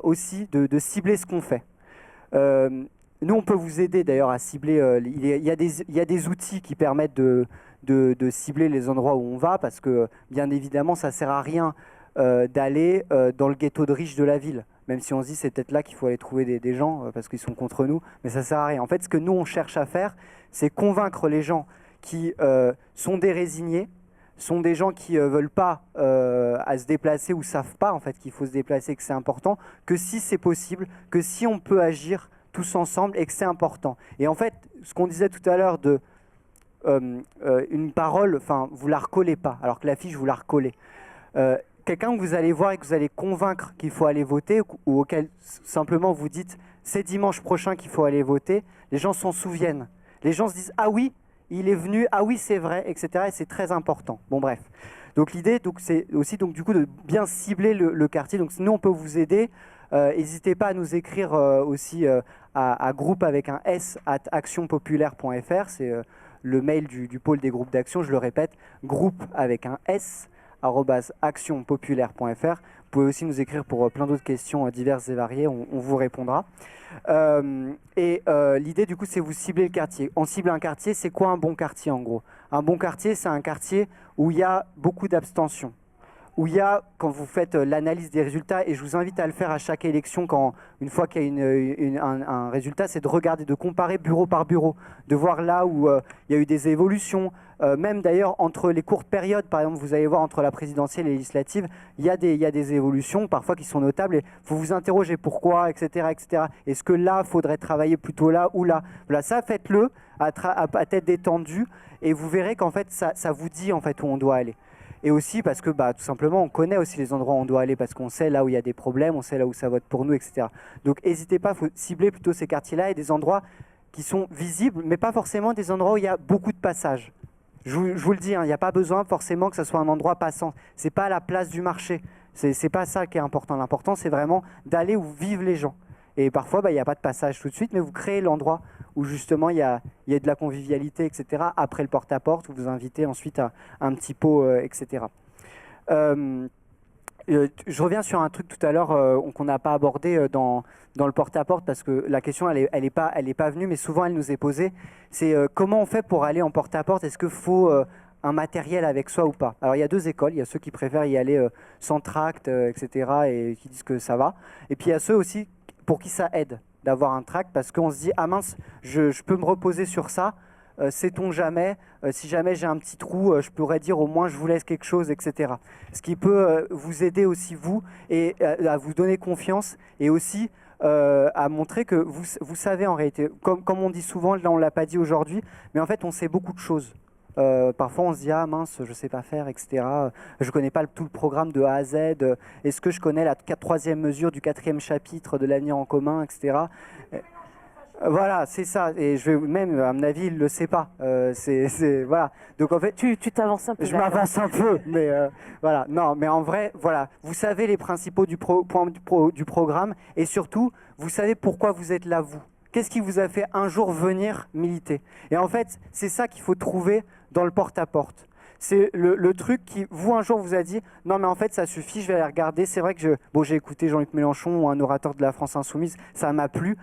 aussi, de cibler ce qu'on fait. Nous, on peut vous aider d'ailleurs à cibler. Il y a des outils qui permettent de cibler les endroits où on va parce que, bien évidemment, ça ne sert à rien d'aller dans le ghetto de riches de la ville. Même si on se dit c'est peut-être là qu'il faut aller trouver des gens parce qu'ils sont contre nous, mais ça ne sert à rien. En fait, ce que nous, on cherche à faire, c'est convaincre les gens qui sont des résignés, sont des gens qui ne veulent pas à se déplacer ou ne savent pas en fait, qu'il faut se déplacer, que c'est important, que si c'est possible, que si on peut agir tous ensemble et que c'est important. Et en fait, ce qu'on disait tout à l'heure de une parole, vous ne la recollez pas, alors que l'affiche, vous la recollez. Quelqu'un que vous allez voir et que vous allez convaincre qu'il faut aller voter ou auquel simplement vous dites c'est dimanche prochain qu'il faut aller voter, les gens s'en souviennent. Les gens se disent ah oui, il est venu, ah oui c'est vrai, etc. Et c'est très important. Bon bref. Donc l'idée c'est aussi du coup de bien cibler le quartier. Donc nous on peut vous aider. N'hésitez pas à nous écrire aussi à groupe avec un S @actionpopulaire.fr. C'est le mail du pôle des groupes d'action. Je le répète, groupe avec un S @actionpopulaire.fr. Vous pouvez aussi nous écrire pour plein d'autres questions diverses et variées, on vous répondra. L'idée du coup c'est vous cibler le quartier. On cible un quartier, c'est quoi un bon quartier en gros? Un bon quartier, c'est un quartier où il y a beaucoup d'abstention, où il y a, quand vous faites l'analyse des résultats, et je vous invite à le faire à chaque élection, une fois qu'il y a un résultat, c'est de regarder, de comparer bureau par bureau, de voir là où il y a eu des évolutions, même d'ailleurs entre les courtes périodes, par exemple vous allez voir entre la présidentielle et les législatives, il y a des évolutions parfois qui sont notables, et il faut vous interroger pourquoi, etc. etc. Est-ce que là, il faudrait travailler plutôt là ou là? Voilà, ça faites-le à tête détendue, et vous verrez qu'en fait ça vous dit en fait où on doit aller. Et aussi parce que tout simplement on connaît aussi les endroits où on doit aller parce qu'on sait là où il y a des problèmes, on sait là où ça vote pour nous, etc. Donc n'hésitez pas, il faut cibler plutôt ces quartiers-là et des endroits qui sont visibles, mais pas forcément des endroits où il y a beaucoup de passages. Je vous le dis, il n'y a pas besoin forcément que ce soit un endroit passant. C'est pas la place du marché, c'est pas ça qui est important. L'important c'est vraiment d'aller où vivent les gens. Et parfois il n'y a pas de passage tout de suite, mais vous créez l'endroit où justement il y a de la convivialité, etc. Après le porte-à-porte, vous vous invitez ensuite à un petit pot, etc. Je reviens sur un truc tout à l'heure qu'on n'a pas abordé dans le porte-à-porte, parce que la question elle est pas venue, mais souvent elle nous est posée. C'est comment on fait pour aller en porte-à-porte? Est-ce qu'il faut un matériel avec soi ou pas? Alors il y a deux écoles, il y a ceux qui préfèrent y aller sans tract, etc. et qui disent que ça va. Et puis il y a ceux aussi pour qui ça aide d'avoir un tract, parce qu'on se dit ah mince, je peux me reposer sur ça, sait-on jamais, si jamais j'ai un petit trou, je pourrais dire au moins je vous laisse quelque chose, etc. Ce qui peut vous aider aussi vous, et à vous donner confiance, et aussi à montrer que vous savez en réalité, comme on dit souvent, là on ne l'a pas dit aujourd'hui, mais en fait on sait beaucoup de choses. Parfois on se dit ah mince je sais pas faire, etc. Je connais pas tout le programme de A à Z. Est-ce que je connais la troisième mesure du 4e chapitre de l'avenir en commun, etc. Voilà, c'est ça. Et je vais même, à mon avis, il le sait pas. Voilà. Donc en fait, tu t'avances un peu. Je m'avance un peu, mais voilà. Non, mais en vrai, voilà. Vous savez les principaux points du programme, et surtout, vous savez pourquoi vous êtes là, vous. Qu'est-ce qui vous a fait un jour venir militer? Et en fait, c'est ça qu'il faut trouver dans le porte-à-porte. C'est le truc qui, vous, un jour, vous a dit « Non, mais en fait, ça suffit, je vais aller regarder. » C'est vrai que j'ai écouté Jean-Luc Mélenchon ou un orateur de la France Insoumise, ça m'a plu.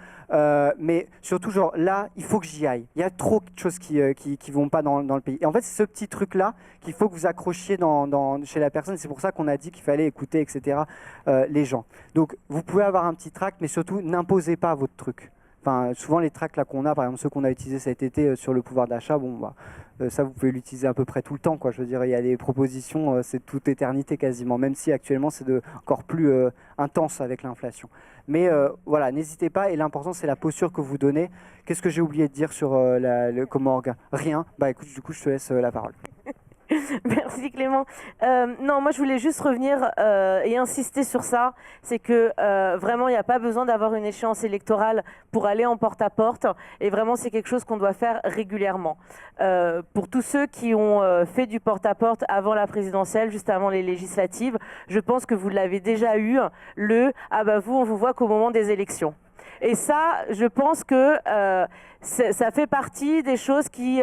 Mais surtout, genre, là, il faut que j'y aille. Il y a trop de choses qui vont pas dans le pays. Et en fait, c'est ce petit truc-là qu'il faut que vous accrochiez chez la personne. C'est pour ça qu'on a dit qu'il fallait écouter, etc., les gens. Donc, vous pouvez avoir un petit tract, mais surtout, n'imposez pas votre truc. Enfin, souvent les tracts là qu'on a, par exemple ceux qu'on a utilisés cet été sur le pouvoir d'achat, bon bah ça vous pouvez l'utiliser à peu près tout le temps, quoi. Je veux dire, il y a des propositions, c'est toute éternité quasiment, même si actuellement c'est encore plus intense avec l'inflation. Mais voilà, n'hésitez pas, et l'important c'est la posture que vous donnez. Qu'est-ce que j'ai oublié de dire sur le Comorgue? Rien. Bah écoute, du coup je te laisse la parole. Merci Clément. Non, moi je voulais juste revenir et insister sur ça, c'est que vraiment il n'y a pas besoin d'avoir une échéance électorale pour aller en porte-à-porte, et vraiment c'est quelque chose qu'on doit faire régulièrement. Pour tous ceux qui ont fait du porte-à-porte avant la présidentielle, juste avant les législatives, je pense que vous l'avez déjà eu, ah bah vous on vous voit qu'au moment des élections. Et ça, je pense que ça fait partie des choses qui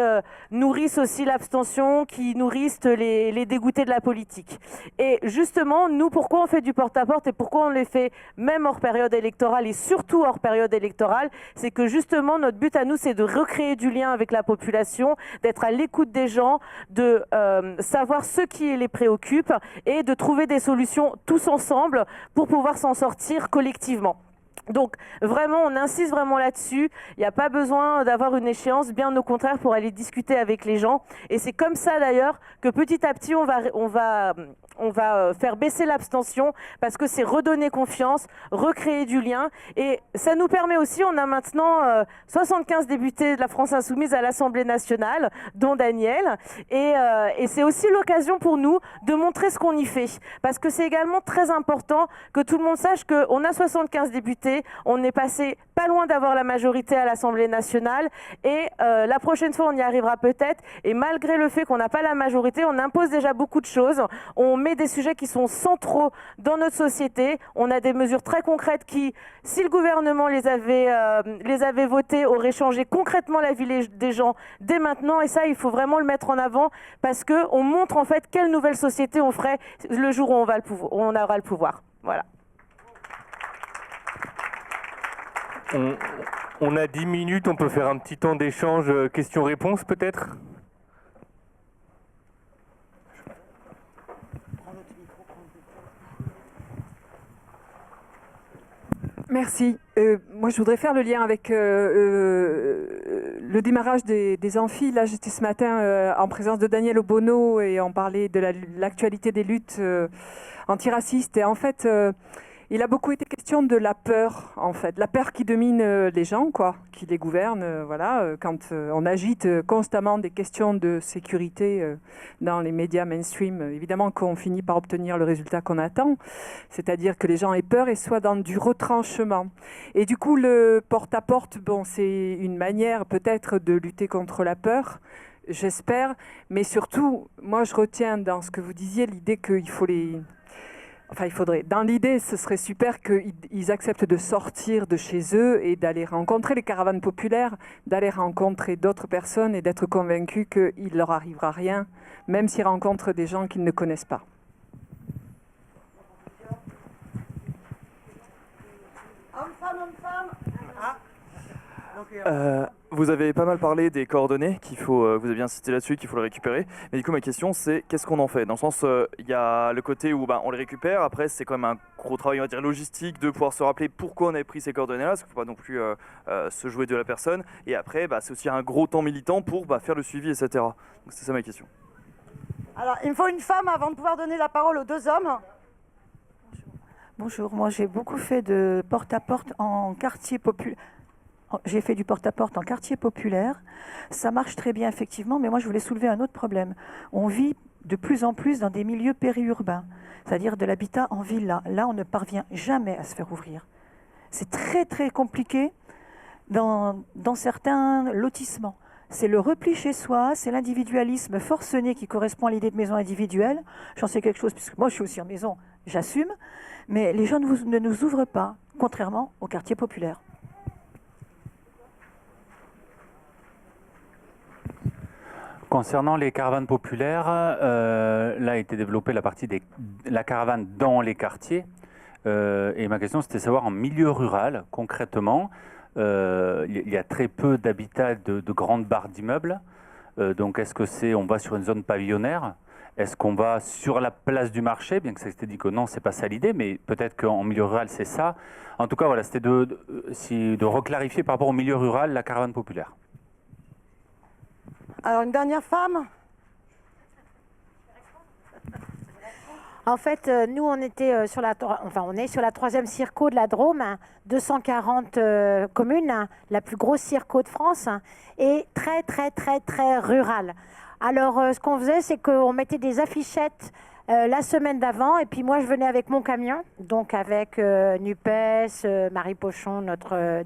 nourrissent aussi l'abstention, qui nourrissent les dégoûtés de la politique. Et justement, nous, pourquoi on fait du porte-à-porte et pourquoi on le fait même hors période électorale et surtout hors période électorale, c'est que justement, notre but à nous, c'est de recréer du lien avec la population, d'être à l'écoute des gens, de savoir ce qui les préoccupe et de trouver des solutions tous ensemble pour pouvoir s'en sortir collectivement. Donc vraiment, on insiste vraiment là-dessus. Il n'y a pas besoin d'avoir une échéance, bien au contraire, pour aller discuter avec les gens. Et c'est comme ça d'ailleurs que petit à petit, on va faire baisser l'abstention, parce que c'est redonner confiance, recréer du lien. Et ça nous permet aussi, on a maintenant 75 députés de la France Insoumise à l'Assemblée nationale, dont Daniel. Et c'est aussi l'occasion pour nous de montrer ce qu'on y fait. Parce que c'est également très important que tout le monde sache qu'on a 75 députés. On est passé pas loin d'avoir la majorité à l'Assemblée nationale, et la prochaine fois on y arrivera peut-être, et malgré le fait qu'on n'a pas la majorité, on impose déjà beaucoup de choses, on met des sujets qui sont centraux dans notre société, on a des mesures très concrètes qui, si le gouvernement les avait votées, auraient changé concrètement la vie des gens dès maintenant, et ça il faut vraiment le mettre en avant, parce qu'on montre en fait quelle nouvelle société on ferait le jour où on aura le pouvoir. Voilà. On a 10 minutes, on peut faire un petit temps d'échange, questions-réponses peut-être? Merci. Moi, je voudrais faire le lien avec le démarrage des amphis. Là, j'étais ce matin en présence de Daniel Obono et on parlait de l'actualité des luttes antiracistes. Et en fait, il a beaucoup été question de la peur, en fait. La peur qui domine les gens, quoi, qui les gouverne. Voilà, quand on agite constamment des questions de sécurité dans les médias mainstream, évidemment qu'on finit par obtenir le résultat qu'on attend, c'est-à-dire que les gens aient peur et soient dans du retranchement. Et du coup, le porte-à-porte, bon, c'est une manière peut-être de lutter contre la peur, j'espère, mais surtout, moi je retiens dans ce que vous disiez l'idée qu'il faut les... Enfin, il faudrait. Dans l'idée, ce serait super qu'ils acceptent de sortir de chez eux et d'aller rencontrer les caravanes populaires, d'aller rencontrer d'autres personnes et d'être convaincus qu'il ne leur arrivera rien, même s'ils rencontrent des gens qu'ils ne connaissent pas. Vous avez pas mal parlé des coordonnées vous avez bien cité là-dessus qu'il faut les récupérer. Mais du coup, ma question, c'est qu'est-ce qu'on en fait? Dans le sens, il y a le côté où on les récupère. Après, c'est quand même un gros travail, on va dire, logistique de pouvoir se rappeler pourquoi on avait pris ces coordonnées-là, parce qu'il ne faut pas non plus se jouer de la personne. Et après, c'est aussi un gros temps militant pour faire le suivi, etc. Donc c'est ça ma question. Alors, il me faut une femme avant de pouvoir donner la parole aux deux hommes. Bonjour, moi j'ai beaucoup fait de porte-à-porte en quartier populaire. J'ai fait du porte-à-porte en quartier populaire. Ça marche très bien, effectivement, mais moi je voulais soulever un autre problème. On vit de plus en plus dans des milieux périurbains, c'est-à-dire de l'habitat en villa. Là, on ne parvient jamais à se faire ouvrir. C'est très très compliqué dans certains lotissements. C'est le repli chez soi, c'est l'individualisme forcené qui correspond à l'idée de maison individuelle. J'en sais quelque chose, puisque moi je suis aussi en maison, j'assume. Mais les gens ne nous ouvrent pas, contrairement au quartier populaire. Concernant les caravanes populaires, là a été développée la partie de la caravane dans les quartiers. Et ma question, c'était de savoir en milieu rural, concrètement, il y a très peu d'habitat de grandes barres d'immeubles. Donc est-ce que on va sur une zone pavillonnaire? Est-ce qu'on va sur la place du marché? Bien que ça a été dit que non, c'est pas ça l'idée, mais peut-être qu'en milieu rural, c'est ça. En tout cas, voilà, c'était de reclarifier par rapport au milieu rural la caravane populaire. Alors, une dernière femme. En fait, nous, on était on est sur la 3e circo de la Drôme, 240 communes, la plus grosse circo de France, et très, très, très, très rurale. Alors, ce qu'on faisait, c'est qu'on mettait des affichettes la semaine d'avant, et puis moi, je venais avec mon camion, donc avec NUPES, Marie Pochon, notre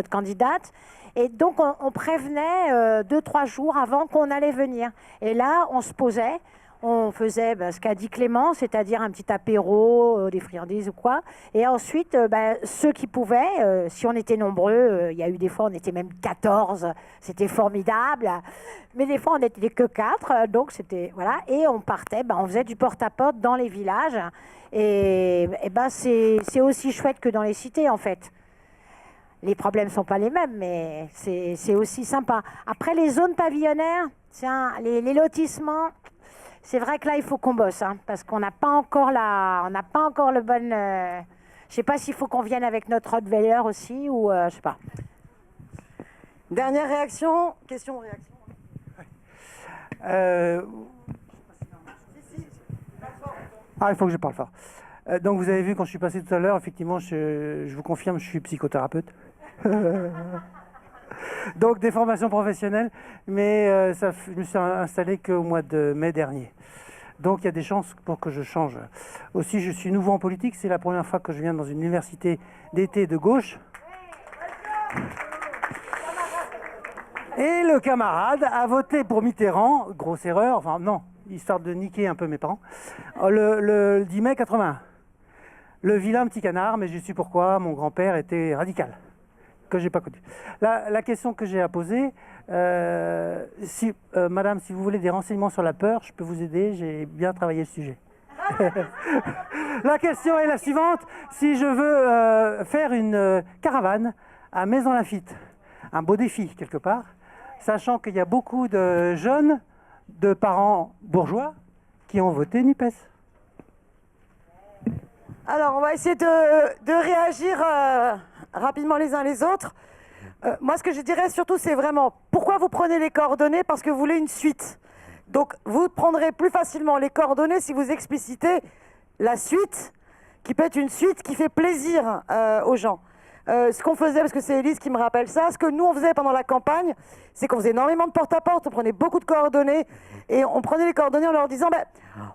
candidate. Et donc, on prévenait 2-3 jours avant qu'on allait venir. Et là, on se posait. On faisait ce qu'a dit Clément, c'est-à-dire un petit apéro, des friandises ou quoi. Et ensuite, ceux qui pouvaient, si on était nombreux, il y a eu des fois, on était même 14, c'était formidable. Mais des fois, on n'était que 4, donc c'était... Voilà. Et on partait, on faisait du porte-à-porte dans les villages. Et c'est aussi chouette que dans les cités, en fait. Les problèmes ne sont pas les mêmes, mais c'est aussi sympa. Après, les zones pavillonnaires, les lotissements... C'est vrai que là, il faut qu'on bosse, parce qu'on n'a pas encore le bon... Je ne sais pas s'il faut qu'on vienne avec notre Rottweiler aussi, ou je ne sais pas. Dernière réaction, question ou réaction? Il faut que je parle fort. Donc, vous avez vu, quand je suis passé tout à l'heure, effectivement, je vous confirme, je suis psychothérapeute. Donc des formations professionnelles, mais je me suis installé qu'au mois de mai dernier. Donc il y a des chances pour que je change. Aussi, je suis nouveau en politique, c'est la première fois que je viens dans une université d'été de gauche. Et le camarade a voté pour Mitterrand, grosse erreur, enfin non, histoire de niquer un peu mes parents, le 10 mai 81. Le vilain petit canard, mais je sais pourquoi, mon grand-père était radical. Que j'ai pas connu. La question que j'ai à poser, madame, si vous voulez des renseignements sur la peur, je peux vous aider, j'ai bien travaillé le sujet. La question est la suivante, si je veux faire une caravane à Maisons-Laffitte, un beau défi quelque part, sachant qu'il y a beaucoup de jeunes, de parents bourgeois, qui ont voté NUPES. Alors, on va essayer de réagir rapidement les uns les autres. Moi, ce que je dirais surtout, c'est vraiment pourquoi vous prenez les coordonnées? Parce que vous voulez une suite. Donc, vous prendrez plus facilement les coordonnées si vous explicitez la suite, qui peut être une suite qui fait plaisir aux gens. Ce qu'on faisait, parce que c'est Élise qui me rappelle ça, ce que nous on faisait pendant la campagne, c'est qu'on faisait énormément de porte-à-porte, on prenait beaucoup de coordonnées, et on prenait les coordonnées en leur disant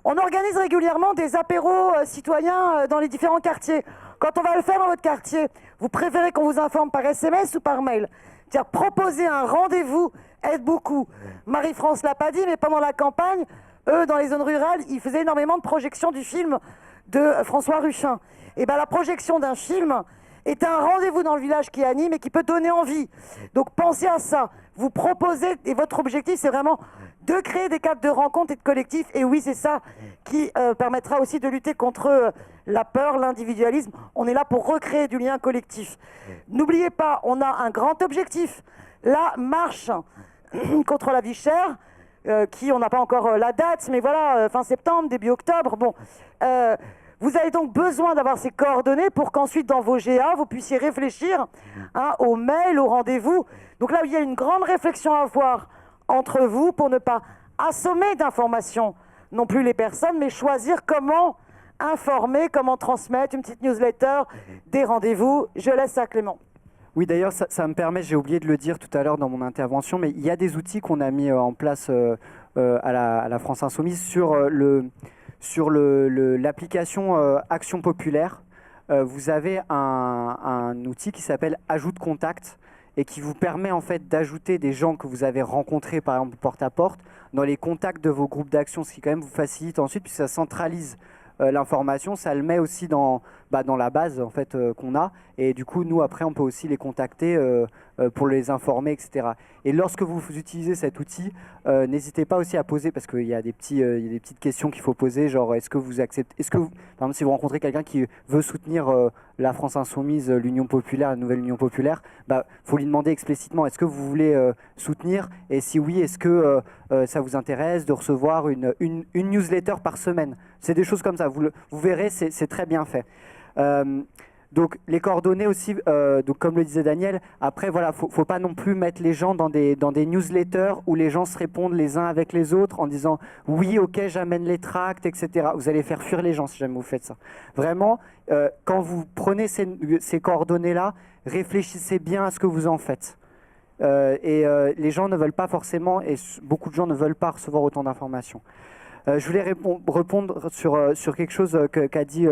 on organise régulièrement des apéros citoyens dans les différents quartiers. Quand on va le faire dans votre quartier, vous préférez qu'on vous informe par SMS ou par mail? C'est-à-dire proposer un rendez-vous aide beaucoup. Marie-France l'a pas dit, mais pendant la campagne, eux, dans les zones rurales, ils faisaient énormément de projections du film de François Ruchin. Et la projection d'un film est un rendez-vous dans le village qui anime et qui peut donner envie. Donc pensez à ça. Vous proposez, et votre objectif, c'est vraiment de créer des cadres de rencontres et de collectifs. Et oui, c'est ça qui permettra aussi de lutter contre la peur, l'individualisme. On est là pour recréer du lien collectif. N'oubliez pas, on a un grand objectif. La marche contre la vie chère, on n'a pas encore la date, mais voilà, fin septembre, début octobre. Bon, vous avez donc besoin d'avoir ces coordonnées pour qu'ensuite, dans vos GA, vous puissiez réfléchir au mail, au rendez-vous. Donc là, il y a une grande réflexion à avoir entre vous pour ne pas assommer d'informations non plus les personnes, mais choisir comment informer, comment transmettre une petite newsletter, des rendez-vous. Je laisse à Clément. Oui, d'ailleurs, ça me permet, j'ai oublié de le dire tout à l'heure dans mon intervention, mais il y a des outils qu'on a mis en place à la France Insoumise sur l'application Action Populaire. Vous avez un outil qui s'appelle Ajout de contact et qui vous permet en fait d'ajouter des gens que vous avez rencontrés par exemple porte à porte dans les contacts de vos groupes d'action, ce qui quand même vous facilite ensuite puisque ça centralise l'information, ça le met aussi dans la base en fait qu'on a, et du coup nous après on peut aussi les contacter pour les informer, etc. Et lorsque vous utilisez cet outil, n'hésitez pas aussi à poser, parce qu'il y a des petites questions qu'il faut poser, genre est-ce que vous acceptez, par exemple si vous rencontrez quelqu'un qui veut soutenir la France Insoumise, l'Union Populaire, la nouvelle Union Populaire, faut lui demander explicitement est-ce que vous voulez soutenir, et si oui, est-ce que ça vous intéresse de recevoir une newsletter par semaine. C'est des choses comme ça, vous verrez, c'est très bien fait. Donc les coordonnées aussi, donc comme le disait Daniel, après voilà, faut pas non plus mettre les gens dans des newsletters où les gens se répondent les uns avec les autres en disant oui, ok, j'amène les tracts, etc. Vous allez faire fuir les gens si jamais vous faites ça. Vraiment, quand vous prenez ces coordonnées-là, réfléchissez bien à ce que vous en faites. Les gens ne veulent pas forcément, et beaucoup de gens ne veulent pas recevoir autant d'informations. Je voulais répondre sur quelque chose qu'a dit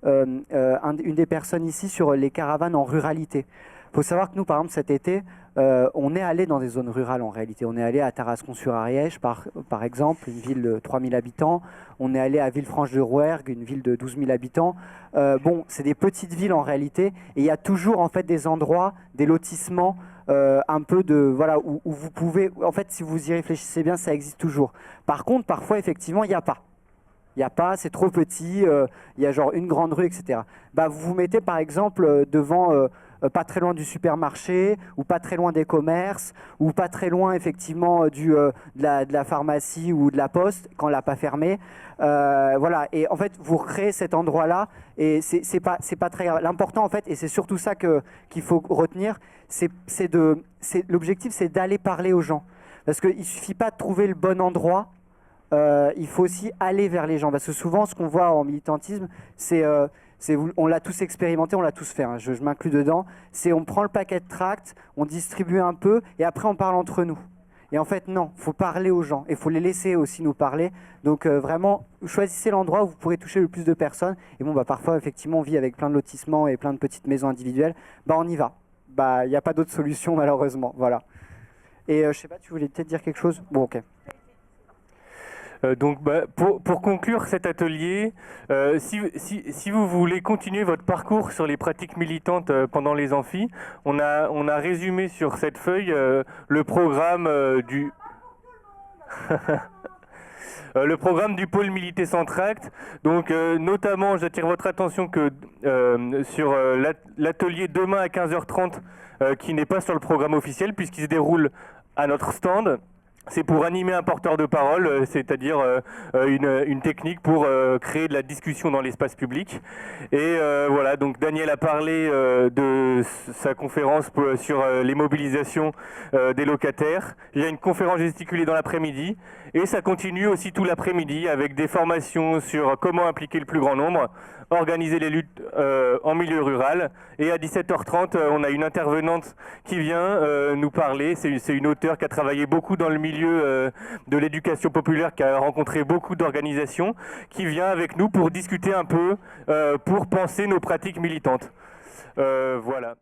une des personnes ici sur les caravanes en ruralité. Il faut savoir que nous, par exemple, cet été, on est allé dans des zones rurales en réalité. On est allé à Tarascon-sur-Ariège, par exemple, une ville de 3000 habitants. On est allé à Villefranche-de-Rouergue, une ville de 12 000 habitants. Bon, c'est des petites villes en réalité. Et il y a toujours en fait des endroits, des lotissements, un peu de voilà où vous pouvez, en fait si vous y réfléchissez bien, ça existe toujours. Par contre, parfois effectivement il n'y a pas, c'est trop petit, il y a genre une grande rue, etc. Vous vous mettez par exemple devant pas très loin du supermarché, ou pas très loin des commerces, ou pas très loin effectivement de la pharmacie ou de la poste quand elle n'a pas fermé. Voilà, et en fait vous recréez cet endroit-là, et c'est pas très grave. L'important en fait, et c'est surtout ça qu'il faut retenir, l'objectif c'est d'aller parler aux gens. Parce qu'il ne suffit pas de trouver le bon endroit, il faut aussi aller vers les gens. Parce que souvent ce qu'on voit en militantisme, on l'a tous expérimenté, on l'a tous fait, hein, je m'inclus dedans, c'est on prend le paquet de tracts, on distribue un peu, et après on parle entre nous. Et en fait non, il faut parler aux gens, et il faut les laisser aussi nous parler. Donc vraiment, choisissez l'endroit où vous pourrez toucher le plus de personnes. Et bon, parfois effectivement on vit avec plein de lotissements et plein de petites maisons individuelles, on y va. Il n'y a pas d'autre solution malheureusement, voilà. Et je sais pas, tu voulais peut-être dire quelque chose? Bon, ok. Donc, pour conclure cet atelier, si vous voulez continuer votre parcours sur les pratiques militantes pendant les amphis, on a résumé sur cette feuille le programme du... le programme du pôle Militer sans tract. Donc notamment, j'attire votre attention que sur l'atelier demain à 15h30, qui n'est pas sur le programme officiel puisqu'il se déroule à notre stand. C'est pour animer un porteur de parole, c'est-à-dire une technique pour créer de la discussion dans l'espace public. Et voilà, donc Daniel a parlé de sa conférence sur les mobilisations des locataires. Il y a une conférence gesticulée dans l'après-midi, et ça continue aussi tout l'après-midi avec des formations sur comment impliquer le plus grand nombre, organiser les luttes en milieu rural. Et à 17h30, on a une intervenante qui vient nous parler. C'est une auteure qui a travaillé beaucoup dans le milieu de l'éducation populaire, qui a rencontré beaucoup d'organisations, qui vient avec nous pour discuter un peu, pour penser nos pratiques militantes. Voilà.